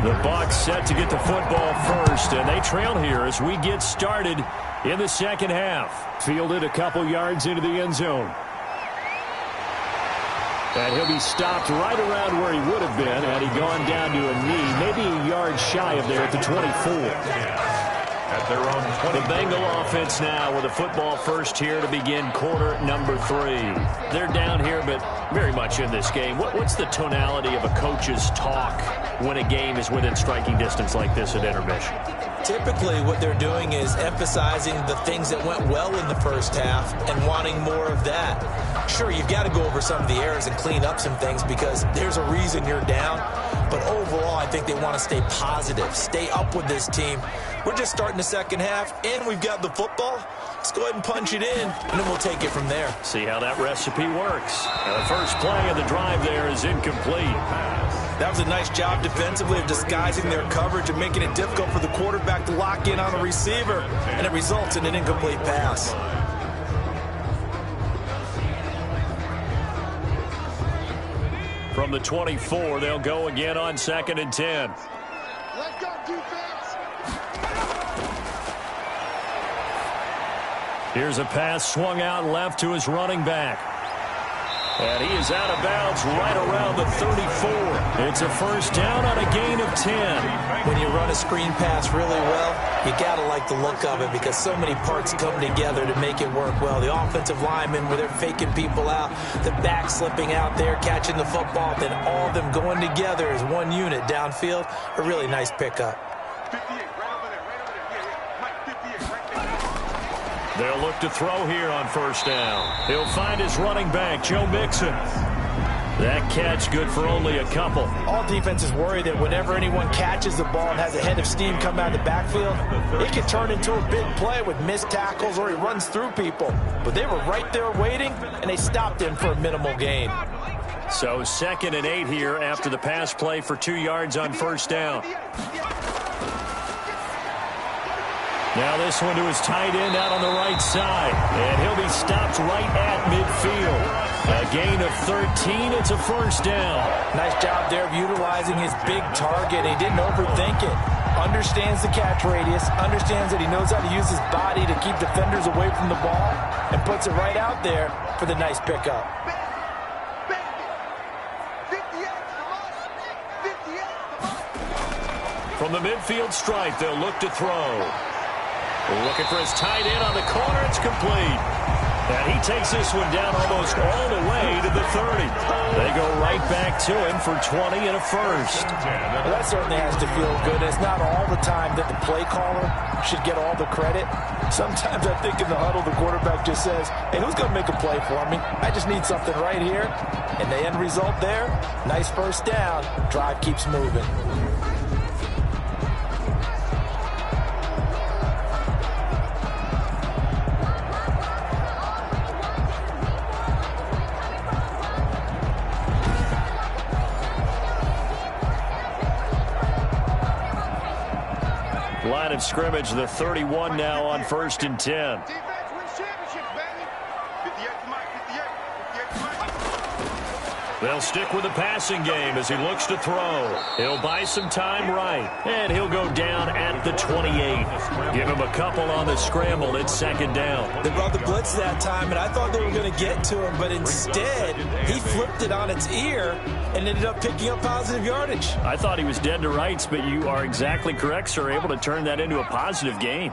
The Bucs set to get the football first, and they trail here as we get started in the second half. Fielded a couple yards into the end zone. And he'll be stopped right around where he would have been had he gone down to a knee, maybe a yard shy of there at the 24. At their own 20. The Bengal offense now with a football first here to begin quarter number 3. They're down here, but very much in this game. What's the tonality of a coach's talk when a game is within striking distance like this at intermission? Typically, what they're doing is emphasizing the things that went well in the first half and wanting more of that. Sure, you've got to go over some of the errors and clean up some things because there's a reason you're down. But overall, I think they want to stay positive, stay up with this team. We're just starting the second half, and we've got the football. Let's go ahead and punch it in, and then we'll take it from there. See how that recipe works. Now, the first play of the drive there is incomplete. That was a nice job defensively of disguising their coverage and making it difficult for the quarterback to lock in on the receiver, and it results in an incomplete pass. From the 24, they'll go again on 2nd and 10. Let's go, defense. Here's a pass swung out left to his running back. And he is out of bounds right around the 34. It's a first down on a gain of 10. When you run a screen pass really well, you got to like the look of it because so many parts come together to make it work well. The offensive linemen, where they're faking people out, the back slipping out there, catching the football, then all of them going together as one unit downfield. A really nice pickup. They'll look to throw here on first down. He'll find his running back, Joe Mixon. That catch good for only a couple. All defenses worry that whenever anyone catches the ball and has a head of steam come out of the backfield, it can turn into a big play with missed tackles or he runs through people. But they were right there waiting, and they stopped him for a minimal gain. So 2nd and 8 here after the pass play for 2 yards on first down. Now this one to his tight end out on the right side. And he'll be stopped right at midfield. A gain of 13. It's a first down. Nice job there of utilizing his big target. He didn't overthink it. Understands the catch radius. Understands that he knows how to use his body to keep defenders away from the ball. And puts it right out there for the nice pickup. From the midfield stripe, they'll look to throw. Looking for his tight end on the corner. It's complete. And he takes this one down almost all the way to the 30. They go right back to him for 20 and a first. Well, that certainly has to feel good. It's not all the time that the play caller should get all the credit. Sometimes I think in the huddle, the quarterback just says, hey, who's going to make a play for me? I just need something right here. And the end result there, nice first down. Drive keeps moving. Line of scrimmage, the 31 now on 1st and 10. They'll stick with the passing game as he looks to throw. He'll buy some time right, and he'll go down at the 28. Give him a couple on the scramble. It's 2nd down. They brought the blitz that time, and I thought they were going to get to him, but instead he flipped it on its ear and ended up picking up positive yardage. I thought he was dead to rights, but you are exactly correct, sir. Able to turn that into a positive gain.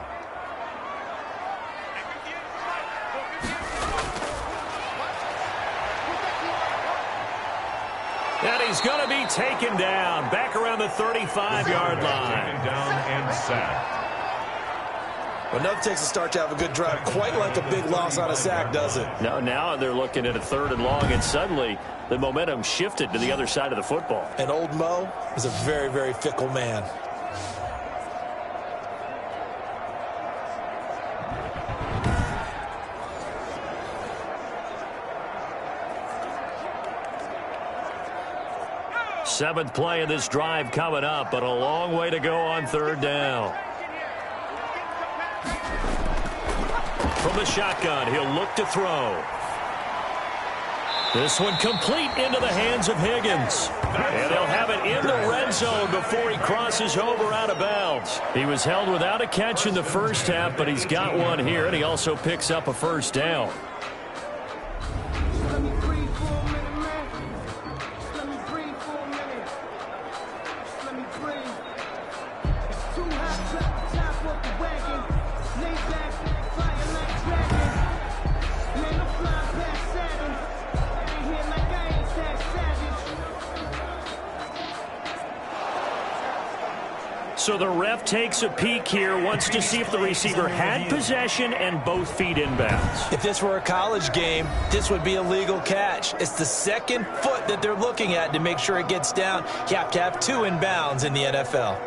And he's going to be taken down back around the 35-yard line. Taken down and sacked. Well, nothing takes a start to have a good drive quite like a big loss on a sack, does it? No, now they're looking at a 3rd and long, and suddenly the momentum shifted to the other side of the football. And old Mo is a very, very fickle man. Seventh play of this drive coming up, but a long way to go on 3rd down. From the shotgun, he'll look to throw. This one complete into the hands of Higgins. And they'll have it in the red zone before he crosses over out of bounds. He was held without a catch in the first half, but he's got one here, and he also picks up a first down. So the ref takes a peek here, wants to see if the receiver had possession and both feet inbounds. If this were a college game, this would be a legal catch. It's the 2nd foot that they're looking at to make sure it gets down. You have to have 2 inbounds in the NFL.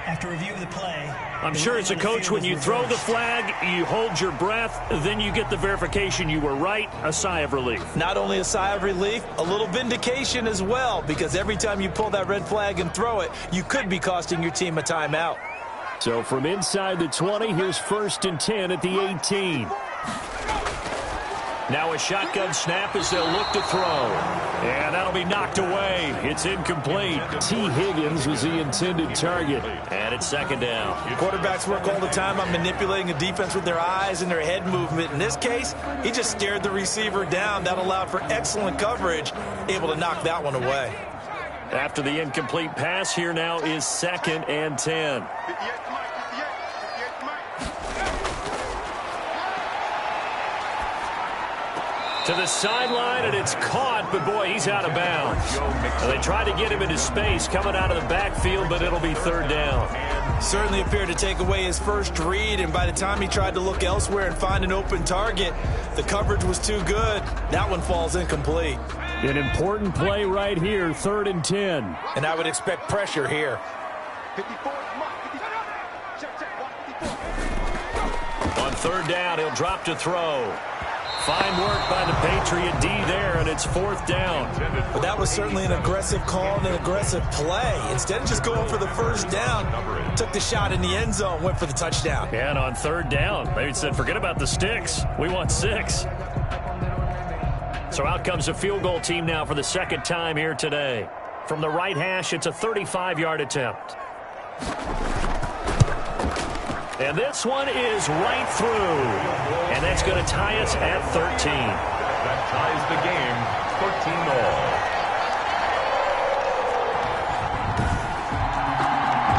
After review of the play, I'm sure as a coach, when you throw the flag, you hold your breath, then you get the verification you were right, a sigh of relief. Not only a sigh of relief, a little vindication as well, because every time you pull that red flag and throw it, you could be costing your team a timeout. So from inside the 20, here's 1st and 10 at the 18. Now a shotgun snap as they'll look to throw. And that'll be knocked away. It's incomplete. T. Higgins was the intended target. And it's second down. Quarterbacks work all the time on manipulating a defense with their eyes and their head movement. In this case, he just stared the receiver down. That allowed for excellent coverage, able to knock that one away. After the incomplete pass, here now is 2nd and 10. To the sideline, and it's caught, but boy, he's out of bounds. They tried to get him into space coming out of the backfield, but it'll be 3rd down. Certainly appeared to take away his first read, and by the time he tried to look elsewhere and find an open target, the coverage was too good. That one falls incomplete. An important play right here, 3rd and 10. And I would expect pressure here. On 3rd down, he'll drop to throw. Fine work by the Patriot D there, and it's 4th down. But that was certainly an aggressive call and an aggressive play. Instead of just going for the first down, took the shot in the end zone, went for the touchdown. And on 3rd down, they said, forget about the sticks. We want 6. So out comes the field goal team now for the 2nd time here today. From the right hash, it's a 35-yard attempt. And this one is right through. And that's going to tie us at 13. That ties the game, 13-all.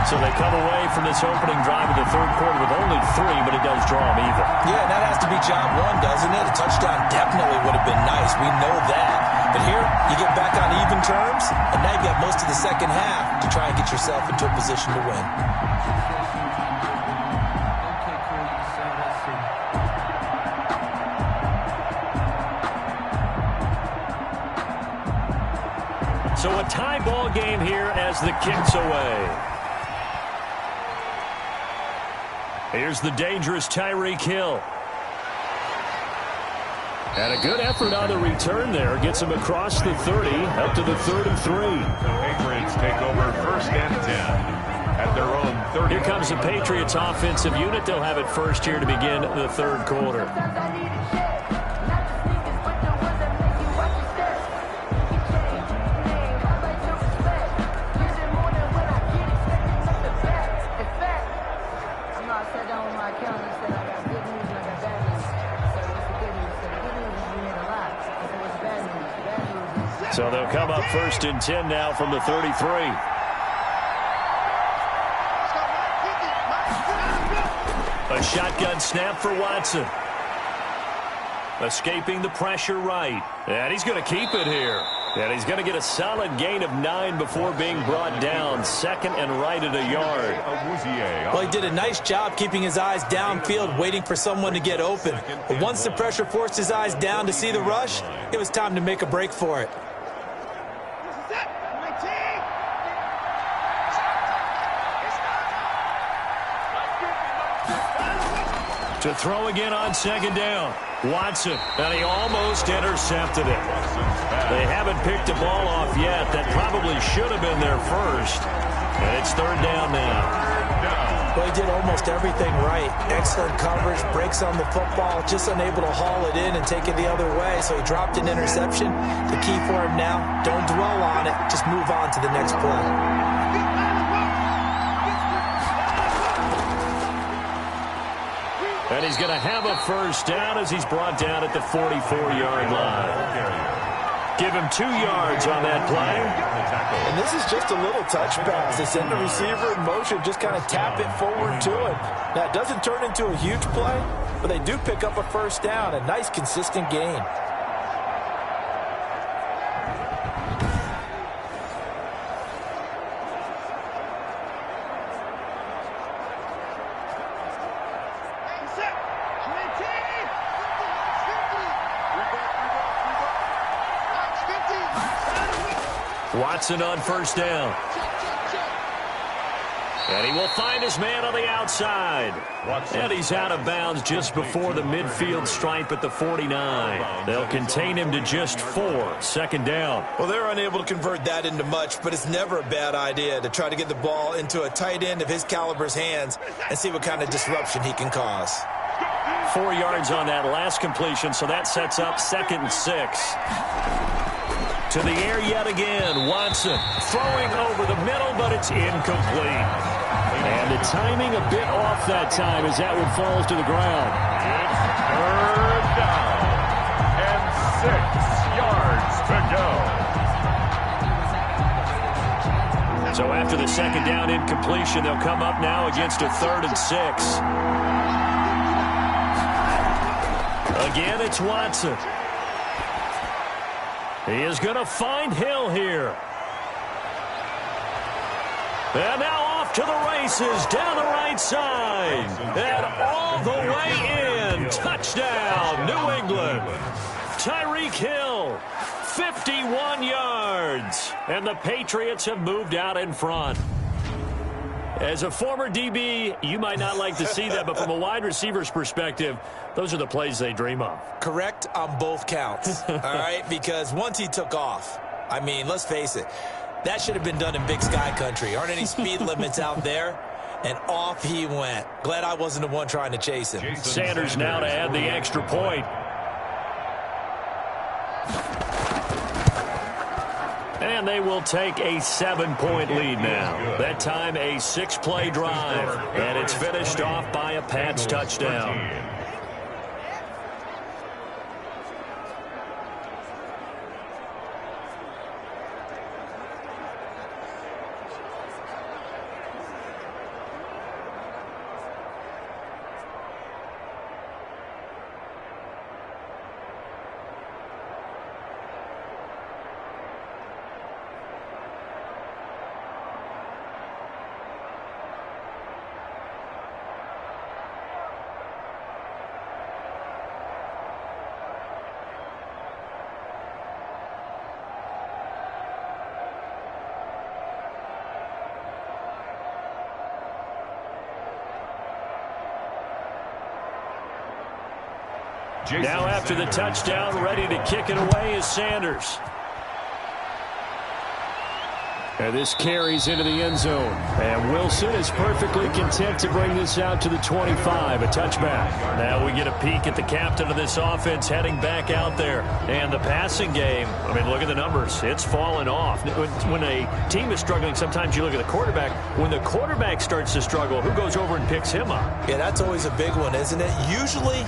So they come away from this opening drive of the 3rd quarter with only 3, but it does draw them even. Yeah, and that has to be job 1, doesn't it? A touchdown definitely would have been nice. We know that. But here, you get back on even terms, and now you've got most of the second half to try and get yourself into a position to win. So a tie ball game here as the kick's away. Here's the dangerous Tyreek Hill. And a good effort on the return there. Gets him across the 30, up to the 33. The Patriots take over 1st and 10 at their own 30. Here comes the Patriots offensive unit. They'll have it first here to begin the 3rd quarter. So they'll come up 1st and 10 now from the 33. A shotgun snap for Watson. Escaping the pressure right. And he's going to keep it here. And he's going to get a solid gain of 9 before being brought down. 2nd and right at a yard. Well, he did a nice job keeping his eyes downfield, waiting for someone to get open. But once the pressure forced his eyes down to see the rush, it was time to make a break for it. To throw again on 2nd down. Watson, and he almost intercepted it. They haven't picked the ball off yet. That probably should have been their first. And it's 3rd down now. Well, he did almost everything right. Excellent coverage, breaks on the football, just unable to haul it in and take it the other way. So he dropped an interception. The key for him now, don't dwell on it. Just move on to the next play. And he's going to have a 1st down as he's brought down at the 44-yard line. Give him 2 yards on that play. And this is just a little touch pass. They send the receiver in motion, just kind of tap it forward to him. Now, it doesn't turn into a huge play, but they do pick up a 1st down, a nice, consistent gain. Watson on 1st down. And he will find his man on the outside. And he's out of bounds just before the midfield stripe at the 49. They'll contain him to just 4. 2nd down. Well, they're unable to convert that into much, but it's never a bad idea to try to get the ball into a tight end of his caliber's hands and see what kind of disruption he can cause. 4 yards on that last completion, so that sets up 2nd and 6. To the air yet again. Watson throwing over the middle, but it's incomplete. And the timing a bit off that time as that one falls to the ground. It's 3rd down and 6 yards to go. So after the 2nd down incompletion, they'll come up now against a 3rd and 6. Again, it's Watson. He is going to find Hill here. And now off to the races down the right side. And all the way in. Touchdown, New England. Tyreek Hill, 51 yards. And the Patriots have moved out in front. As a former DB, you might not like to see that, but from a wide receiver's perspective, those are the plays they dream of. Correct on both counts, all right? Because once he took off, I mean, let's face it, that should have been done in Big Sky Country. Aren't any speed limits out there? And off he went. Glad I wasn't the one trying to chase him. Sanders now to add the extra point. And they will take a 7-point lead now. That time a 6-play drive. And it's finished off by a Pats touchdown. Now after the touchdown, ready to kick it away is Sanders. And this carries into the end zone. And Wilson is perfectly content to bring this out to the 25, a touchback. Now we get a peek at the captain of this offense heading back out there. And the passing game, I mean, look at the numbers. It's fallen off. When a team is struggling, sometimes you look at the quarterback. When the quarterback starts to struggle, who goes over and picks him up? Yeah, that's always a big one, isn't it? Usually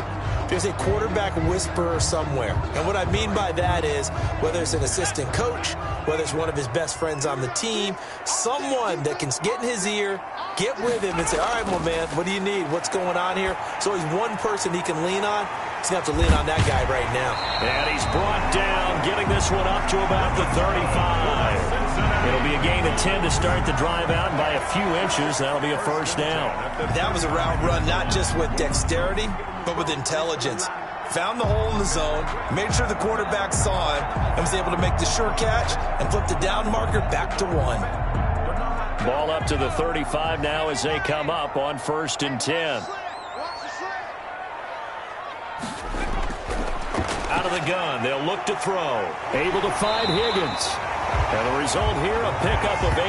there's a quarterback whisperer somewhere. And what I mean by that is whether it's an assistant coach, whether it's one of his best friends on the team, someone that can get in his ear, get with him and say, all right, well, man, what do you need? What's going on here? So he's one person he can lean on. He's going to have to lean on that guy right now. And he's brought down, getting this one up to about the 35. It'll be a gain of 10 to start the drive out, and by a few inches, that'll be a first down. That was a route run not just with dexterity, but with intelligence. Found the hole in the zone, made sure the quarterback saw him, and was able to make the sure catch and flip the down marker back to 1. Ball up to the 35 now as they come up on 1st and 10. Out of the gun, they'll look to throw. Able to find Higgins. And the result here, a pickup of 8.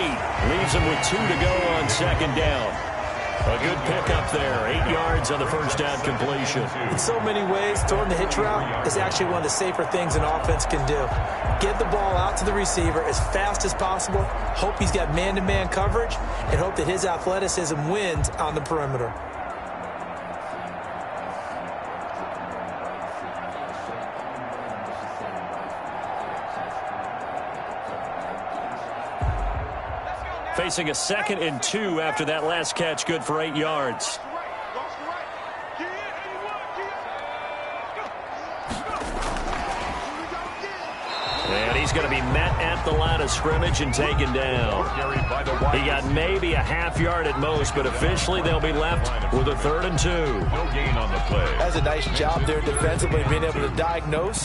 Leaves him with 2 to go on 2nd down. A good pickup there. 8 yards on the first down completion. In so many ways, throwing the hitch route is actually one of the safer things an offense can do. Get the ball out to the receiver as fast as possible. Hope he's got man-to-man coverage, and hope that his athleticism wins on the perimeter. Facing a 2nd and 2 after that last catch, good for 8 yards. And he's going to be met at the line of scrimmage and taken down. He got maybe a half yard at most, but officially they'll be left with a 3rd and 2. No gain on the play. That's a nice job there defensively, being able to diagnose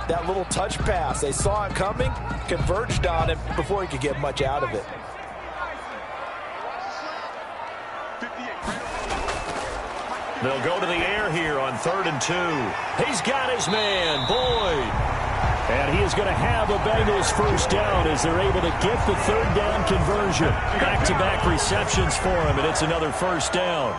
that little touch pass. They saw it coming, converged on it before he could get much out of it. They'll go to the air here on 3rd and 2. He's got his man, Boyd. And he is going to have a Bengals first down as they're able to get the third down conversion. Back-to-back receptions for him, and it's another first down.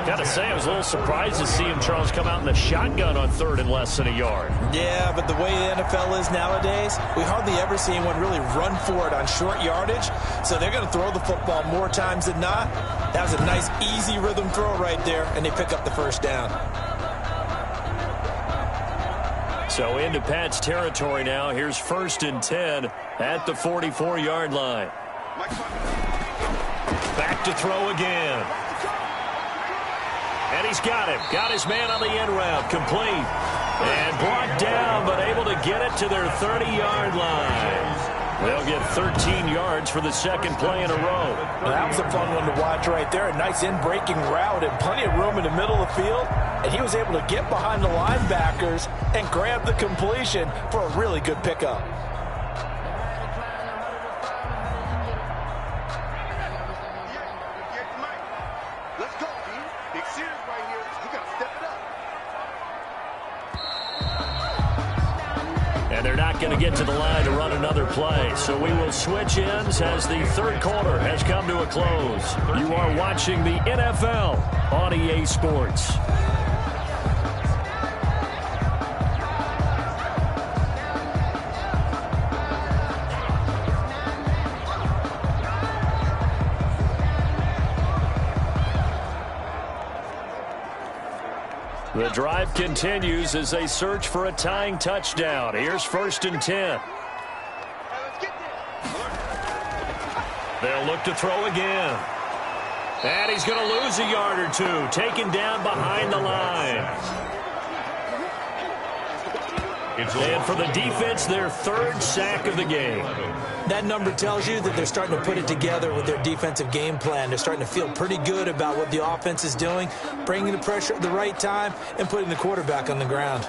Got to say, I was a little surprised to see him, Charles, come out in the shotgun on third and less than a yard. Yeah, but the way the NFL is nowadays, we hardly ever see anyone really run for it on short yardage. So they're going to throw the football more times than not. That was a nice, easy rhythm throw right there, and they pick up the first down. So into Pat's territory now. Here's 1st and 10 at the 44-yard line. Back to throw again. And he's got him. Got his man on the end route. Complete. And brought down, but able to get it to their 30-yard line. They'll get 13 yards for the second play in a row. Well, that was a fun one to watch right there. A nice in-breaking route and plenty of room in the middle of the field. And he was able to get behind the linebackers and grab the completion for a really good pickup. Let's go, D. Big series right here. You got to step it up. And they're not going to get to the line to run another play. So we will switch ends as the third quarter has come to a close. You are watching the NFL on EA Sports. The drive continues as they search for a tying touchdown. Here's 1st and 10. They'll look to throw again. And he's going to lose a yard or two. Taken down behind the line. And for the defense, their 3rd sack of the game. That number tells you that they're starting to put it together with their defensive game plan. They're starting to feel pretty good about what the offense is doing, bringing the pressure at the right time, and putting the quarterback on the ground.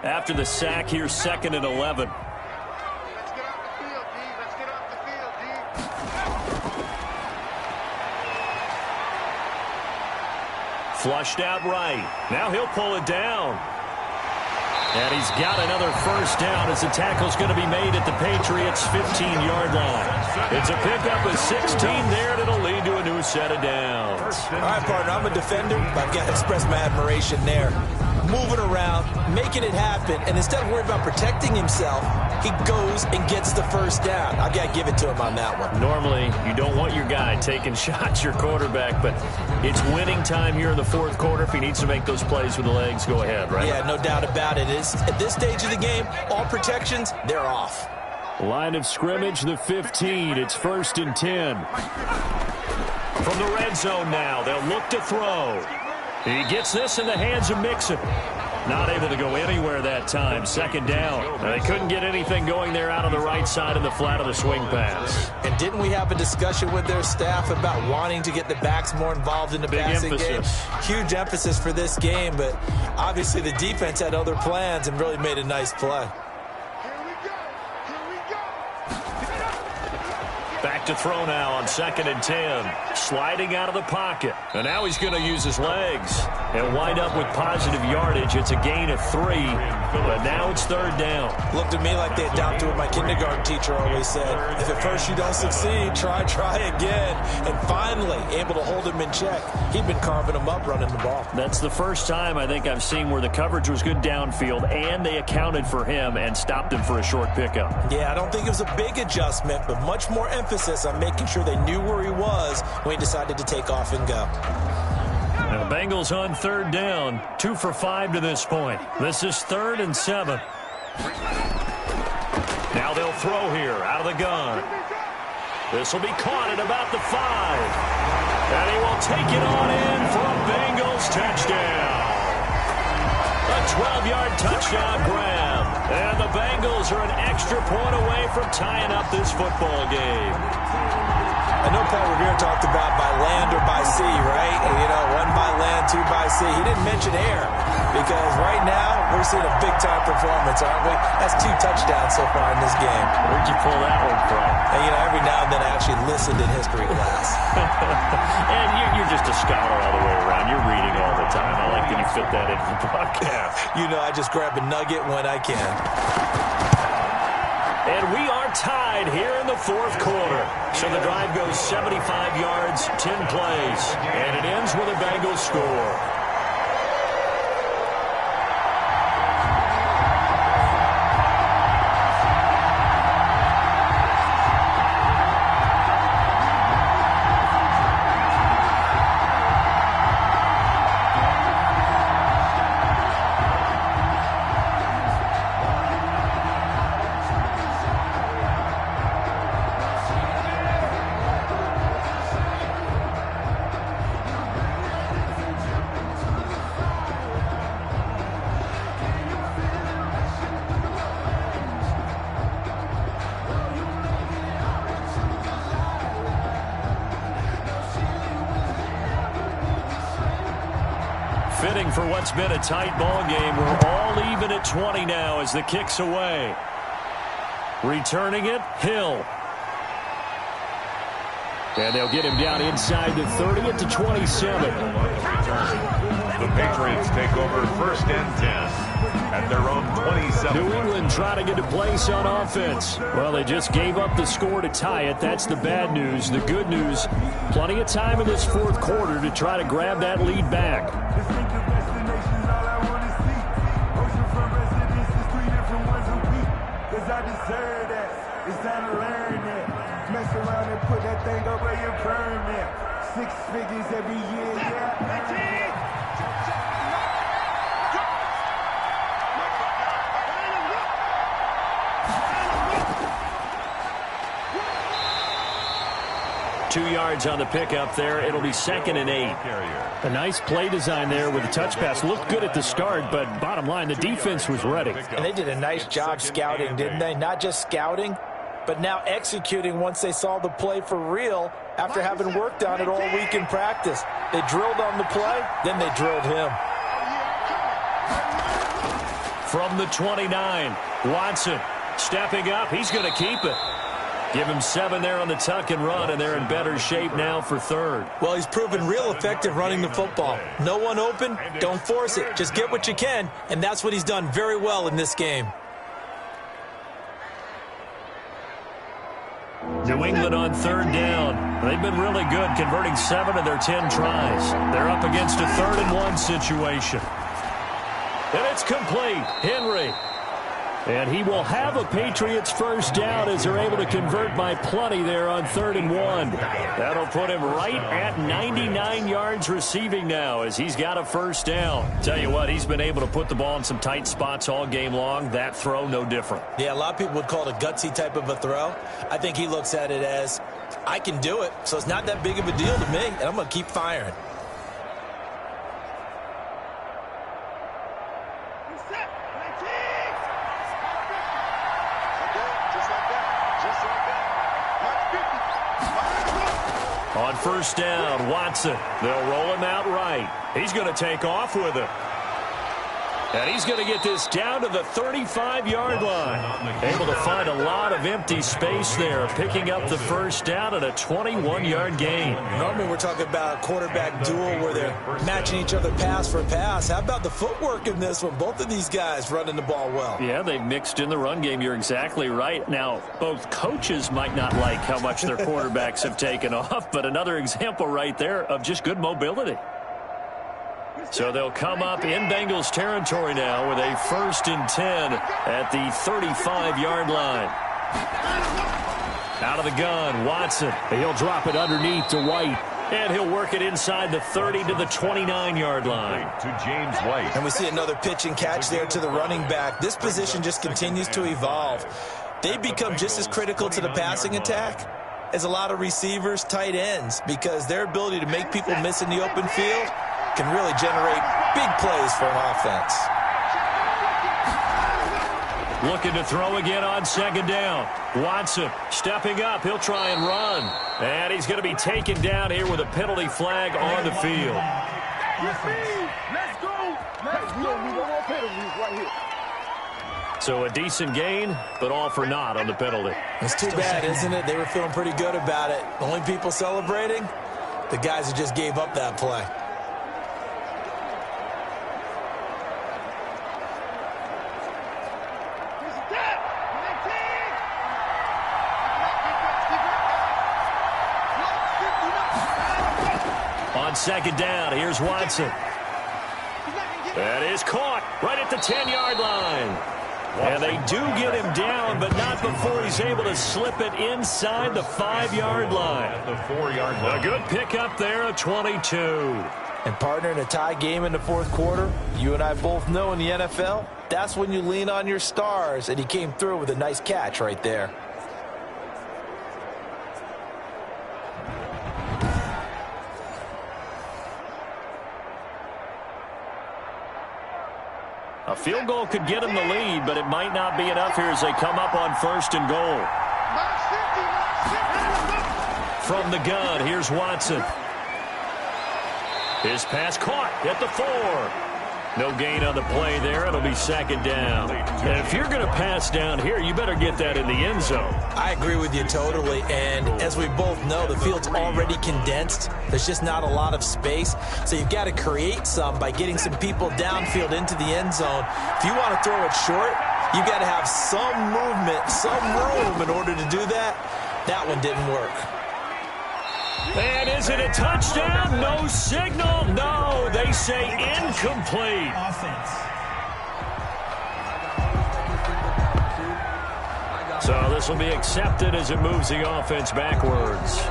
After the sack, here's 2nd and 11. Let's get off the field, D. Let's get off the field, D. Flushed out right. Now he'll pull it down. And he's got another first down as the tackle's going to be made at the Patriots' 15-yard line. It's a pickup of 16 there, and it'll lead to a new set of downs. All right, partner, I'm a defender, but I've got to express my admiration there. Moving around, making it happen, and instead of worrying about protecting himself, he goes and gets the first down. I got to give it to him on that one. Normally, you don't want your guy taking shots, your quarterback, but it's winning time here in the 4th quarter. If he needs to make those plays with the legs, go ahead, right? Yeah, no doubt about it. At this stage of the game, all protections, they're off. Line of scrimmage, the 15. It's 1st and 10. From the red zone now, they'll look to throw. He gets this in the hands of Mixon. Not able to go anywhere that time. 2nd down. They couldn't get anything going there out on the right side of the flat of the swing pass. And didn't we have a discussion with their staff about wanting to get the backs more involved in the passing game? Huge emphasis for this game, but obviously the defense had other plans and really made a nice play. Back to throw now on 2nd and 10. Sliding out of the pocket. And now he's going to use his legs and wind up with positive yardage. It's a gain of 3, but now it's 3rd down. Looked at me like they adopted what my kindergarten teacher always said. If at first you don't succeed, try again. And finally, able to hold him in check. He'd been carving him up running the ball. That's the first time I think I've seen where the coverage was good downfield and they accounted for him and stopped him for a short pickup. Yeah, I don't think it was a big adjustment, but much more emphasis on making sure they knew where he was when he decided to take off and go. Now the Bengals on 3rd down, 2 for 5 to this point. This is 3rd and 7. Now they'll throw here out of the gun. This will be caught at about the 5. And he will take it on in for a Bengals touchdown. A 12-yard touchdown grab. And the Bengals are an extra point away from tying up this football game. I know Paul Revere talked about by land or by sea, right? You know, one by land, two by sea. He didn't mention air because right now we're seeing a big-time performance, aren't we? That's 2 touchdowns so far in this game. Where'd you pull that one from? And, you know, every now and then I actually listened in history class. And you're just a scholar all the way around. You're reading all the time. I like that you fit that into the broadcast. You know, I just grab a nugget when I can. And we are tied here in the 4th quarter. So the drive goes 75 yards, 10 plays. And it ends with a Bengals score. Fitting for what's been a tight ball game. We're all even at 20 now as the kick's away. Returning it, Hill. And they'll get him down inside the 30 at the 27. The Patriots take over 1st and 10 at their own 27. New England trying to get a place on offense. Well, they just gave up the score to tie it. That's the bad news. The good news, plenty of time in this 4th quarter to try to grab that lead back. It's time to learn that. Mess around and put that thing up where you burn that. 6 figures every year, yeah. 2 yards on the pickup there. It'll be 2nd and 8. A nice play design there with the touch pass. Looked good at the start, but bottom line, the defense was ready. And they did a nice job scouting, didn't they? Not just scouting, but now executing once they saw the play for real after having worked on it all week in practice. They drilled on the play, then they drilled him. From the 29, Watson stepping up. He's going to keep it. Give him 7 there on the tuck and run, and they're in better shape now for 3rd. Well, he's proven real effective running the football. No one open, don't force it. Just get what you can, and that's what he's done very well in this game. New England on 3rd down. They've been really good, converting 7 of their 10 tries. They're up against a 3rd and 1 situation. And it's complete. Henry. And he will have a Patriots first down as they're able to convert by plenty there on 3rd and 1. That'll put him right at 99 yards receiving now as he's got a first down. Tell you what, he's been able to put the ball in some tight spots all game long. That throw, no different. Yeah, a lot of people would call it a gutsy type of a throw. I think he looks at it as, I can do it, so it's not that big of a deal to me, and I'm going to keep firing. On first down, Watson. They'll roll him out right. He's going to take off with it. And he's going to get this down to the 35-yard line. Able to find a lot of empty space there, picking up the first down at a 21-yard gain. Normally we're talking about a quarterback duel where they're matching each other pass for pass. How about the footwork in this one? Both of these guys running the ball well. Yeah, they've mixed in the run game. You're exactly right. Now, both coaches might not like how much their quarterbacks have taken off, but another example right there of just good mobility. So they'll come up in Bengals territory now with a 1st and 10 at the 35-yard line. Out of the gun, Watson. He'll drop it underneath to White. And he'll work it inside the 30 to the 29-yard line. To James White. And we see another pitch and catch there to the running back. This position just continues to evolve. They become just as critical to the passing attack as a lot of receivers, tight ends, because their ability to make people miss in the open field can really generate big plays for an offense. Looking to throw again on second down. Watson stepping up. He'll try and run. And he's going to be taken down here with a penalty flag on the field. Let's go. We don't need no more penalties right here. So a decent gain, but all for naught on the penalty. It's too bad, isn't it? They were feeling pretty good about it. The only people celebrating, the guys who just gave up that play. On second down, here's Watson. That is caught right at the 10-yard line. And they do get him down, but not before he's able to slip it inside the 5-yard line. The 4-yard line. A good pickup there, a 22. And partner, in a tie game in the fourth quarter, you and I both know in the NFL, that's when you lean on your stars, and he came through with a nice catch right there. A field goal could get him the lead, but it might not be enough here as they come up on first and goal. From the gun, here's Watson. His pass caught at the 4. No gain on the play there. It'll be second down. And if you're going to pass down here, you better get that in the end zone. I agree with you totally. And as we both know, the field's already condensed. There's just not a lot of space. So you've got to create some by getting some people downfield into the end zone. If you want to throw it short, you've got to have some movement, some room in order to do that. That one didn't work. And is it a touchdown? No signal. No, they say incomplete. So this will be accepted as it moves the offense backwards.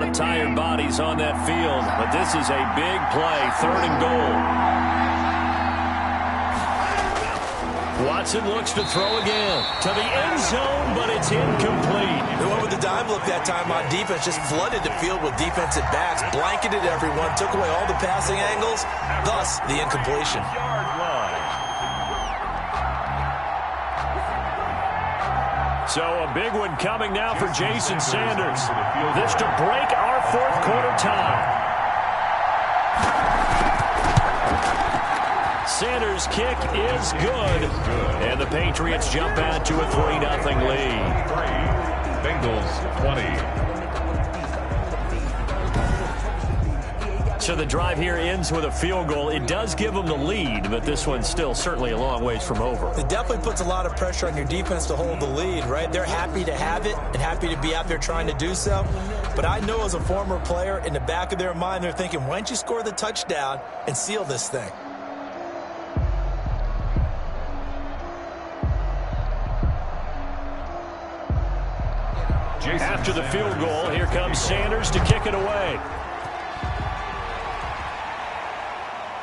Tired bodies on that field, but this is a big play, 3rd and goal. Watson looks to throw again to the end zone, but it's incomplete. They went with the dime look that time on defense, just flooded the field with defensive backs, blanketed everyone, took away all the passing angles, thus the incompletion. So a big one coming now for Jason Sanders. This to break our fourth quarter tie. Sanders' kick is good. And the Patriots jump out to a 3-0 lead. Bengals 20. So the drive here ends with a field goal. It does give them the lead, but this one's still certainly a long ways from over. It definitely puts a lot of pressure on your defense to hold the lead, right? They're happy to have it and happy to be out there trying to do so. But I know as a former player, in the back of their mind, they're thinking, why don't you score the touchdown and seal this thing? After the field goal, here comes Sanders to kick it away.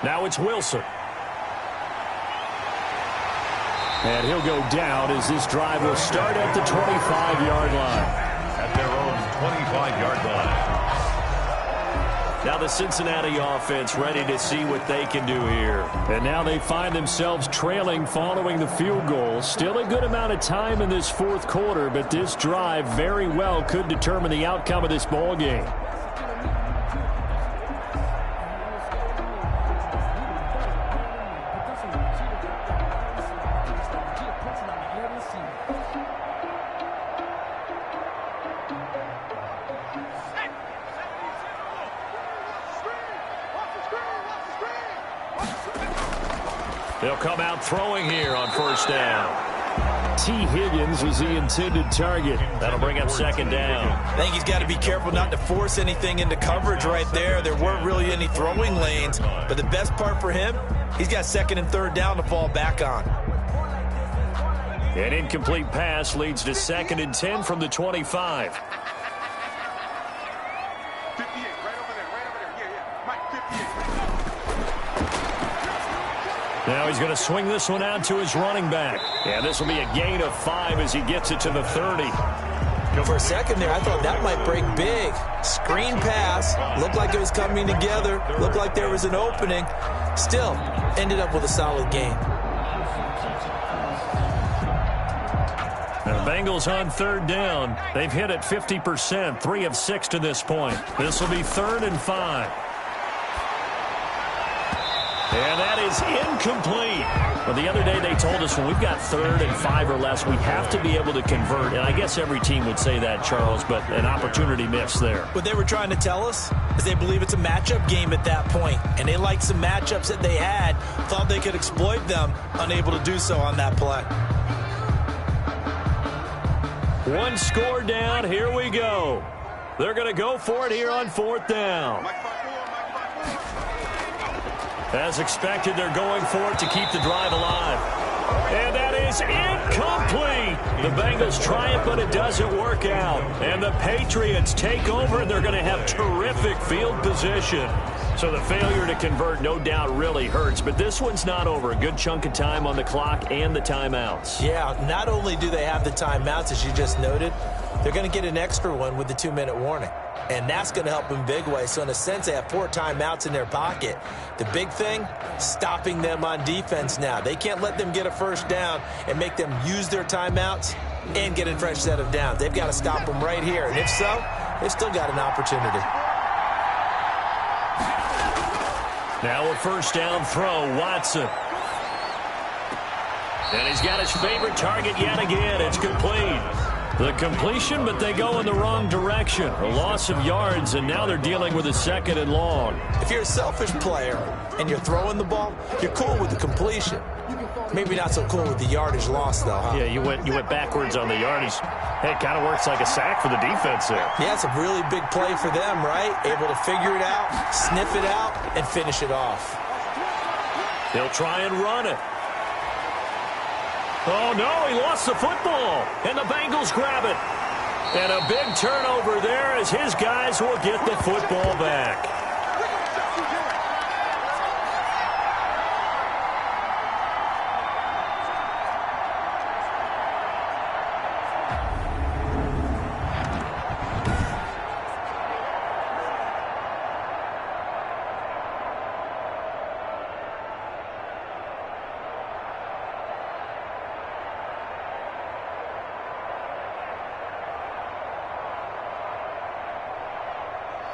Now it's Wilson. And he'll go down as this drive will start at the 25-yard line. At their own 25-yard line. Now the Cincinnati offense ready to see what they can do here. And now they find themselves trailing following the field goal. Still a good amount of time in this fourth quarter, but this drive very well could determine the outcome of this ball game. They'll come out throwing here on first down. T. Higgins was the intended target. That'll bring up second down. I think he's got to be careful not to force anything into coverage right there. There weren't really any throwing lanes, but the best part for him, he's got second and third down to fall back on. An incomplete pass leads to 2nd and 10 from the 25. 58, right over there, right over there. Yeah, Mike, 58. Now he's going to swing this one out to his running back. And this will be a gain of 5 as he gets it to the 30. For a second there, I thought that might break big. Screen pass. Looked like it was coming together. Looked like there was an opening. Still, ended up with a solid game. The Bengals on 3rd down. They've hit it 50%, 3 of 6 to this point. This will be 3rd and 5. And that is incomplete. Well, the other day they told us when we've got 3rd and 5 or less, we have to be able to convert. And I guess every team would say that, Charles, but an opportunity missed there. What they were trying to tell us is they believe it's a matchup game at that point. And they liked some matchups that they had, thought they could exploit them, unable to do so on that play. One score down. Here we go. They're going to go for it here on 4th down. As expected, they're going for it to keep the drive alive. And that is incomplete. The Bengals try it, but it doesn't work out. And the Patriots take over, and they're going to have terrific field position. So the failure to convert, no doubt, really hurts. But this one's not over. A good chunk of time on the clock and the timeouts. Yeah, not only do they have the timeouts, as you just noted, they're going to get an extra one with the 2-minute warning. And that's going to help in big way. So in a sense, they have 4 timeouts in their pocket. The big thing, stopping them on defense now. They can't let them get a first down and make them use their timeouts and get a fresh set of downs. They've got to stop them right here. And if so, they've still got an opportunity. Now a first down throw, Watson. And he's got his favorite target yet again. It's complete. The completion, but they go in the wrong direction. A loss of yards, and now they're dealing with a 2nd and long. If you're a selfish player and you're throwing the ball, you're cool with the completion. Maybe not so cool with the yardage loss, though, huh? Yeah, you went backwards on the yardage. Hey, it kind of works like a sack for the defense there. Yeah, it's a really big play for them, right? Able to figure it out, sniff it out, and finish it off. They'll try and run it. Oh, no, he lost the football, and the Bengals grab it. And a big turnover there as his guys will get the football back.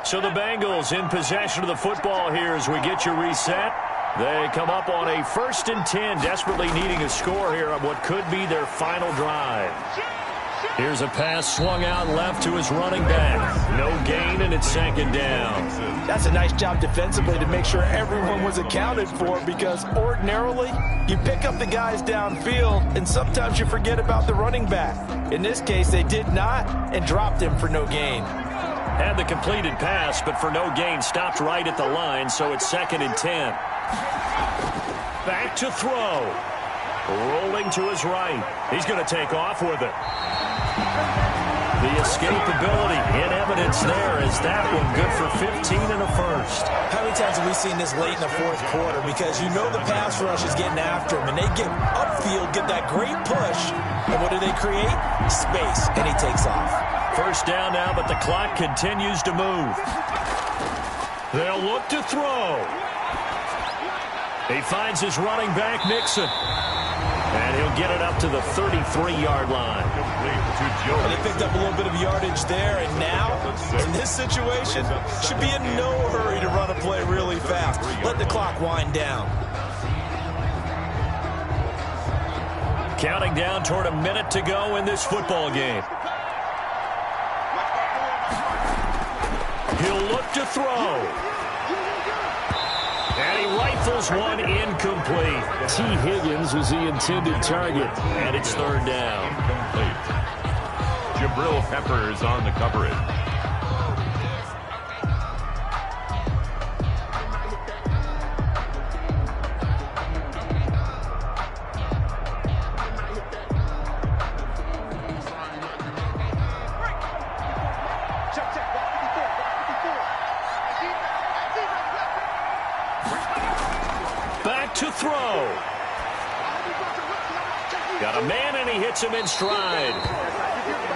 So the Bengals in possession of the football here as we get you reset. They come up on a 1st and 10, desperately needing a score here on what could be their final drive. Here's a pass swung out left to his running back. No gain, and it's 2nd down. That's a nice job defensively to make sure everyone was accounted for, because ordinarily you pick up the guys downfield and sometimes you forget about the running back. In this case, they did not and dropped him for no gain. Had the completed pass, but for no gain, stopped right at the line, so it's 2nd and 10. Back to throw. Rolling to his right. He's going to take off with it. The escapability in evidence there is that one good for 15 and a first. How many times have we seen this late in the 4th quarter? Because you know the pass rush is getting after him, and they get upfield, get that great push, and what do they create? Space, and he takes off. First down now, but the clock continues to move. They'll look to throw. He finds his running back, Mixon. And he'll get it up to the 33-yard line. They picked up a little bit of yardage there, and now, in this situation, should be in no hurry to run a play really fast. Let the clock wind down. Counting down toward a minute to go in this football game. He'll look to throw. And he rifles one incomplete. T. Higgins was the intended target. And it's 3rd down. Jabril Peppers on the coverage. Back to throw. he hits him in stride.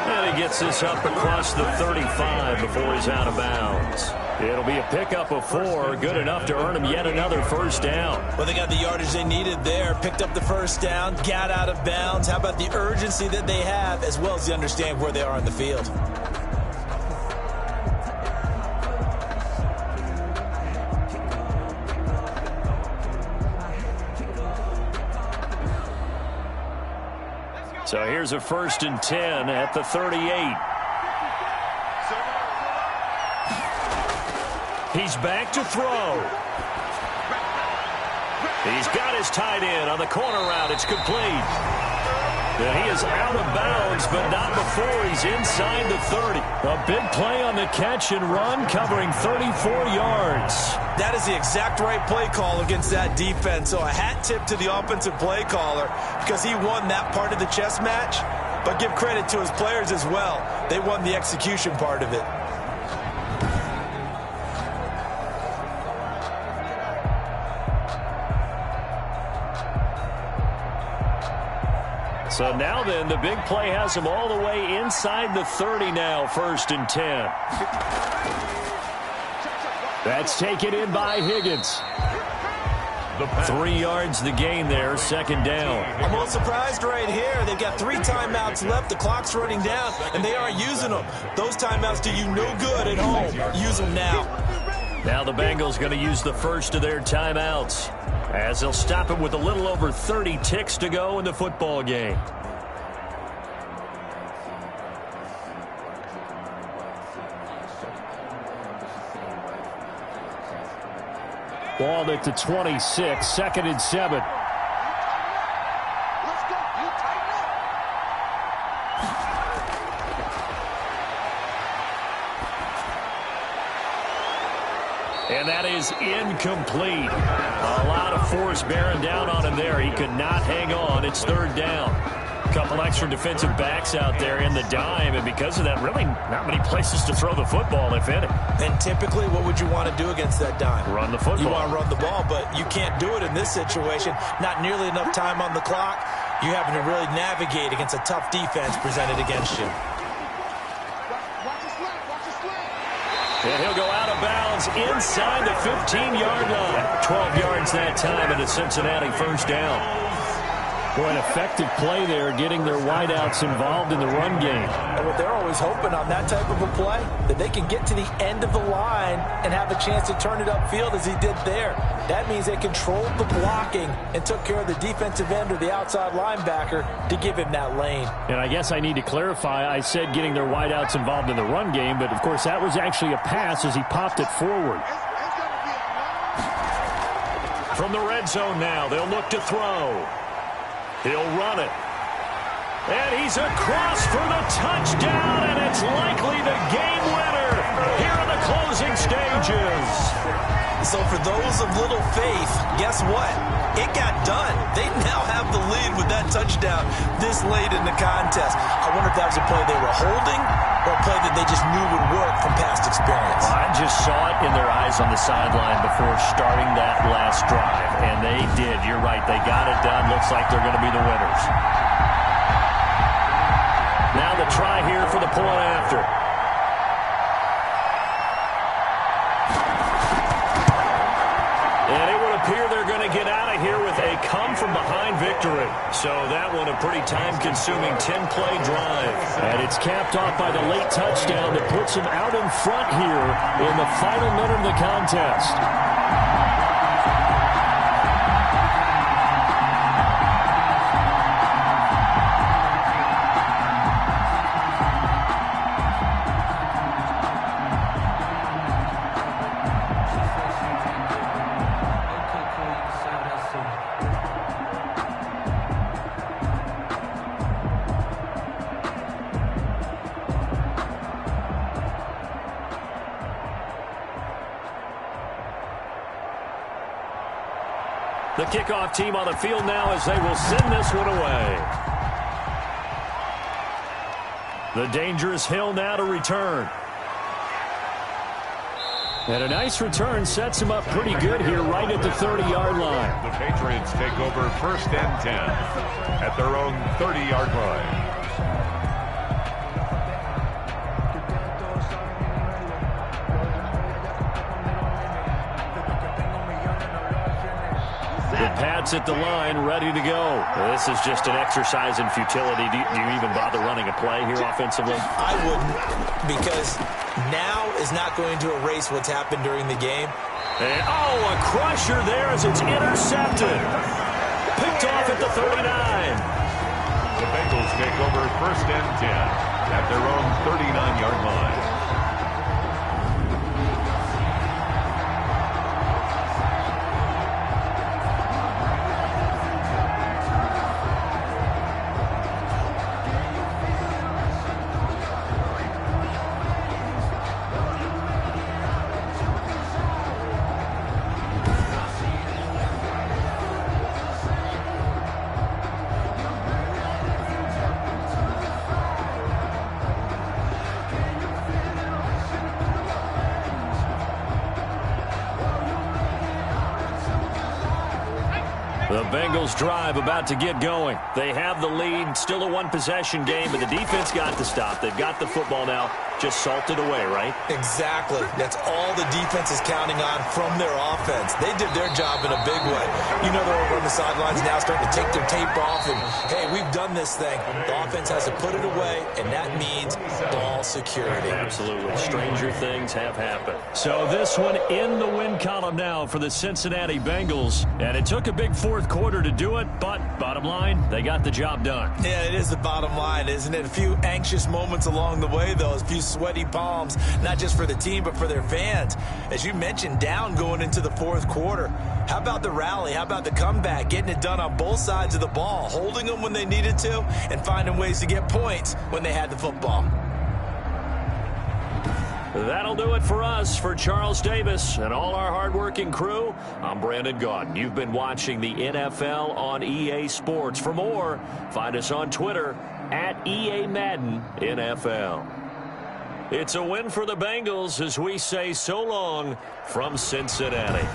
And he gets this up across the 35 before he's out of bounds. It'll be a pickup of 4, good enough to earn him yet another first down. Well, they got the yardage they needed there, picked up the first down, got out of bounds. How about the urgency that they have, as well as they understand where they are on the field? So here's a 1st and 10 at the 38. He's back to throw. He's got his tight end on the corner route. It's complete. And he is out of bounds, but not before he's inside the 30. A big play on the catch and run, covering 34 yards. That is the exact right play call against that defense. So a hat tip to the offensive play caller because he won that part of the chess match. But give credit to his players as well. They won the execution part of it. So now then, the big play has him all the way inside the 30 now, 1st and 10. That's taken in by Higgins. 3 yards the gain there, 2nd down. I'm a little surprised right here. They've got 3 timeouts left. The clock's running down, and they aren't using them. Those timeouts do you no good at home. Use them now. Now the Bengals going to use the first of their timeouts, as they'll stop it with a little over 30 ticks to go in the football game. Ball at the 26, 2nd and 7. Let's go. You tighten up. And that is incomplete. A lot of force bearing down on him there. He could not hang on. It's 3rd down. A couple extra defensive backs out there in the dime, and because of that, really not many places to throw the football, if any. And typically, what would you want to do against that dime? Run the football. You want to run the ball, but you can't do it in this situation. Not nearly enough time on the clock. You're having to really navigate against a tough defense presented against you. Watch the slant. Watch the slant. And he'll go out of bounds inside the 15-yard line. 12 yards that time, and a Cincinnati 1st down. Boy, an effective play there, getting their wideouts involved in the run game. And what they're always hoping on that type of a play, that they can get to the end of the line and have a chance to turn it upfield as he did there. That means they controlled the blocking and took care of the defensive end or the outside linebacker to give him that lane. And I guess I need to clarify, I said getting their wideouts involved in the run game, but of course that was actually a pass as he popped it forward. From the red zone now, they'll look to throw. He'll run it. And he's across for the touchdown, and it's likely the game winner here in the closing stages. So for those of little faith, guess what? It got done. They now have the lead with that touchdown this late in the contest. I wonder if that was a play they were holding or a play that they just knew would work from past experience. I just saw it in their eyes on the sideline before starting that last drive, and they did. You're right. They got it done. Looks like they're going to be the winners. Now the try here for the point after. And it would appear they're going to get out of here with a come-from-behind victory. So that one a pretty time-consuming 10-play drive. And it's capped off by the late touchdown that puts him out in front here in the final minute of the contest. The kickoff team on the field now as they will send this one away. The dangerous Hill now to return. And a nice return sets him up pretty good here right at the 30-yard line. The Patriots take over 1st and 10 at their own 30-yard line. The Pats at the line, ready to go. This is just an exercise in futility. Do you even bother running a play here offensively? I wouldn't, because now is not going to erase what's happened during the game. And, a crusher there as it's intercepted. Picked off at the 39. The Bengals take over 1st and 10 at their own 39-yard line. The Bengals drive about to get going. They have the lead, still a one-possession game, but the defense got the stop. They've got the football now, just salted away, right? Exactly. That's all the defense is counting on from their offense. They did their job in a big way. You know they're over on the sidelines now starting to take their tape off and, hey, we've done this thing. The offense has to put it away, and that means ball security. Absolutely. Stranger things have happened. So this one in the win column now for the Cincinnati Bengals, and it took a big fourth quarter to do it, but bottom line, they got the job done. Yeah, it is the bottom line, isn't it? A few anxious moments along the way, though, a few sweaty palms, not just for the team, but for their fans. As you mentioned, down going into the fourth quarter. How about the rally? How about the comeback? Getting it done on both sides of the ball, holding them when they needed to, and finding ways to get points when they had the football. That'll do it for us. For Charles Davis and all our hardworking crew, I'm Brandon Gaudin. You've been watching the NFL on EA Sports. For more, find us on Twitter at EA Madden NFL. It's a win for the Bengals as we say so long from Cincinnati.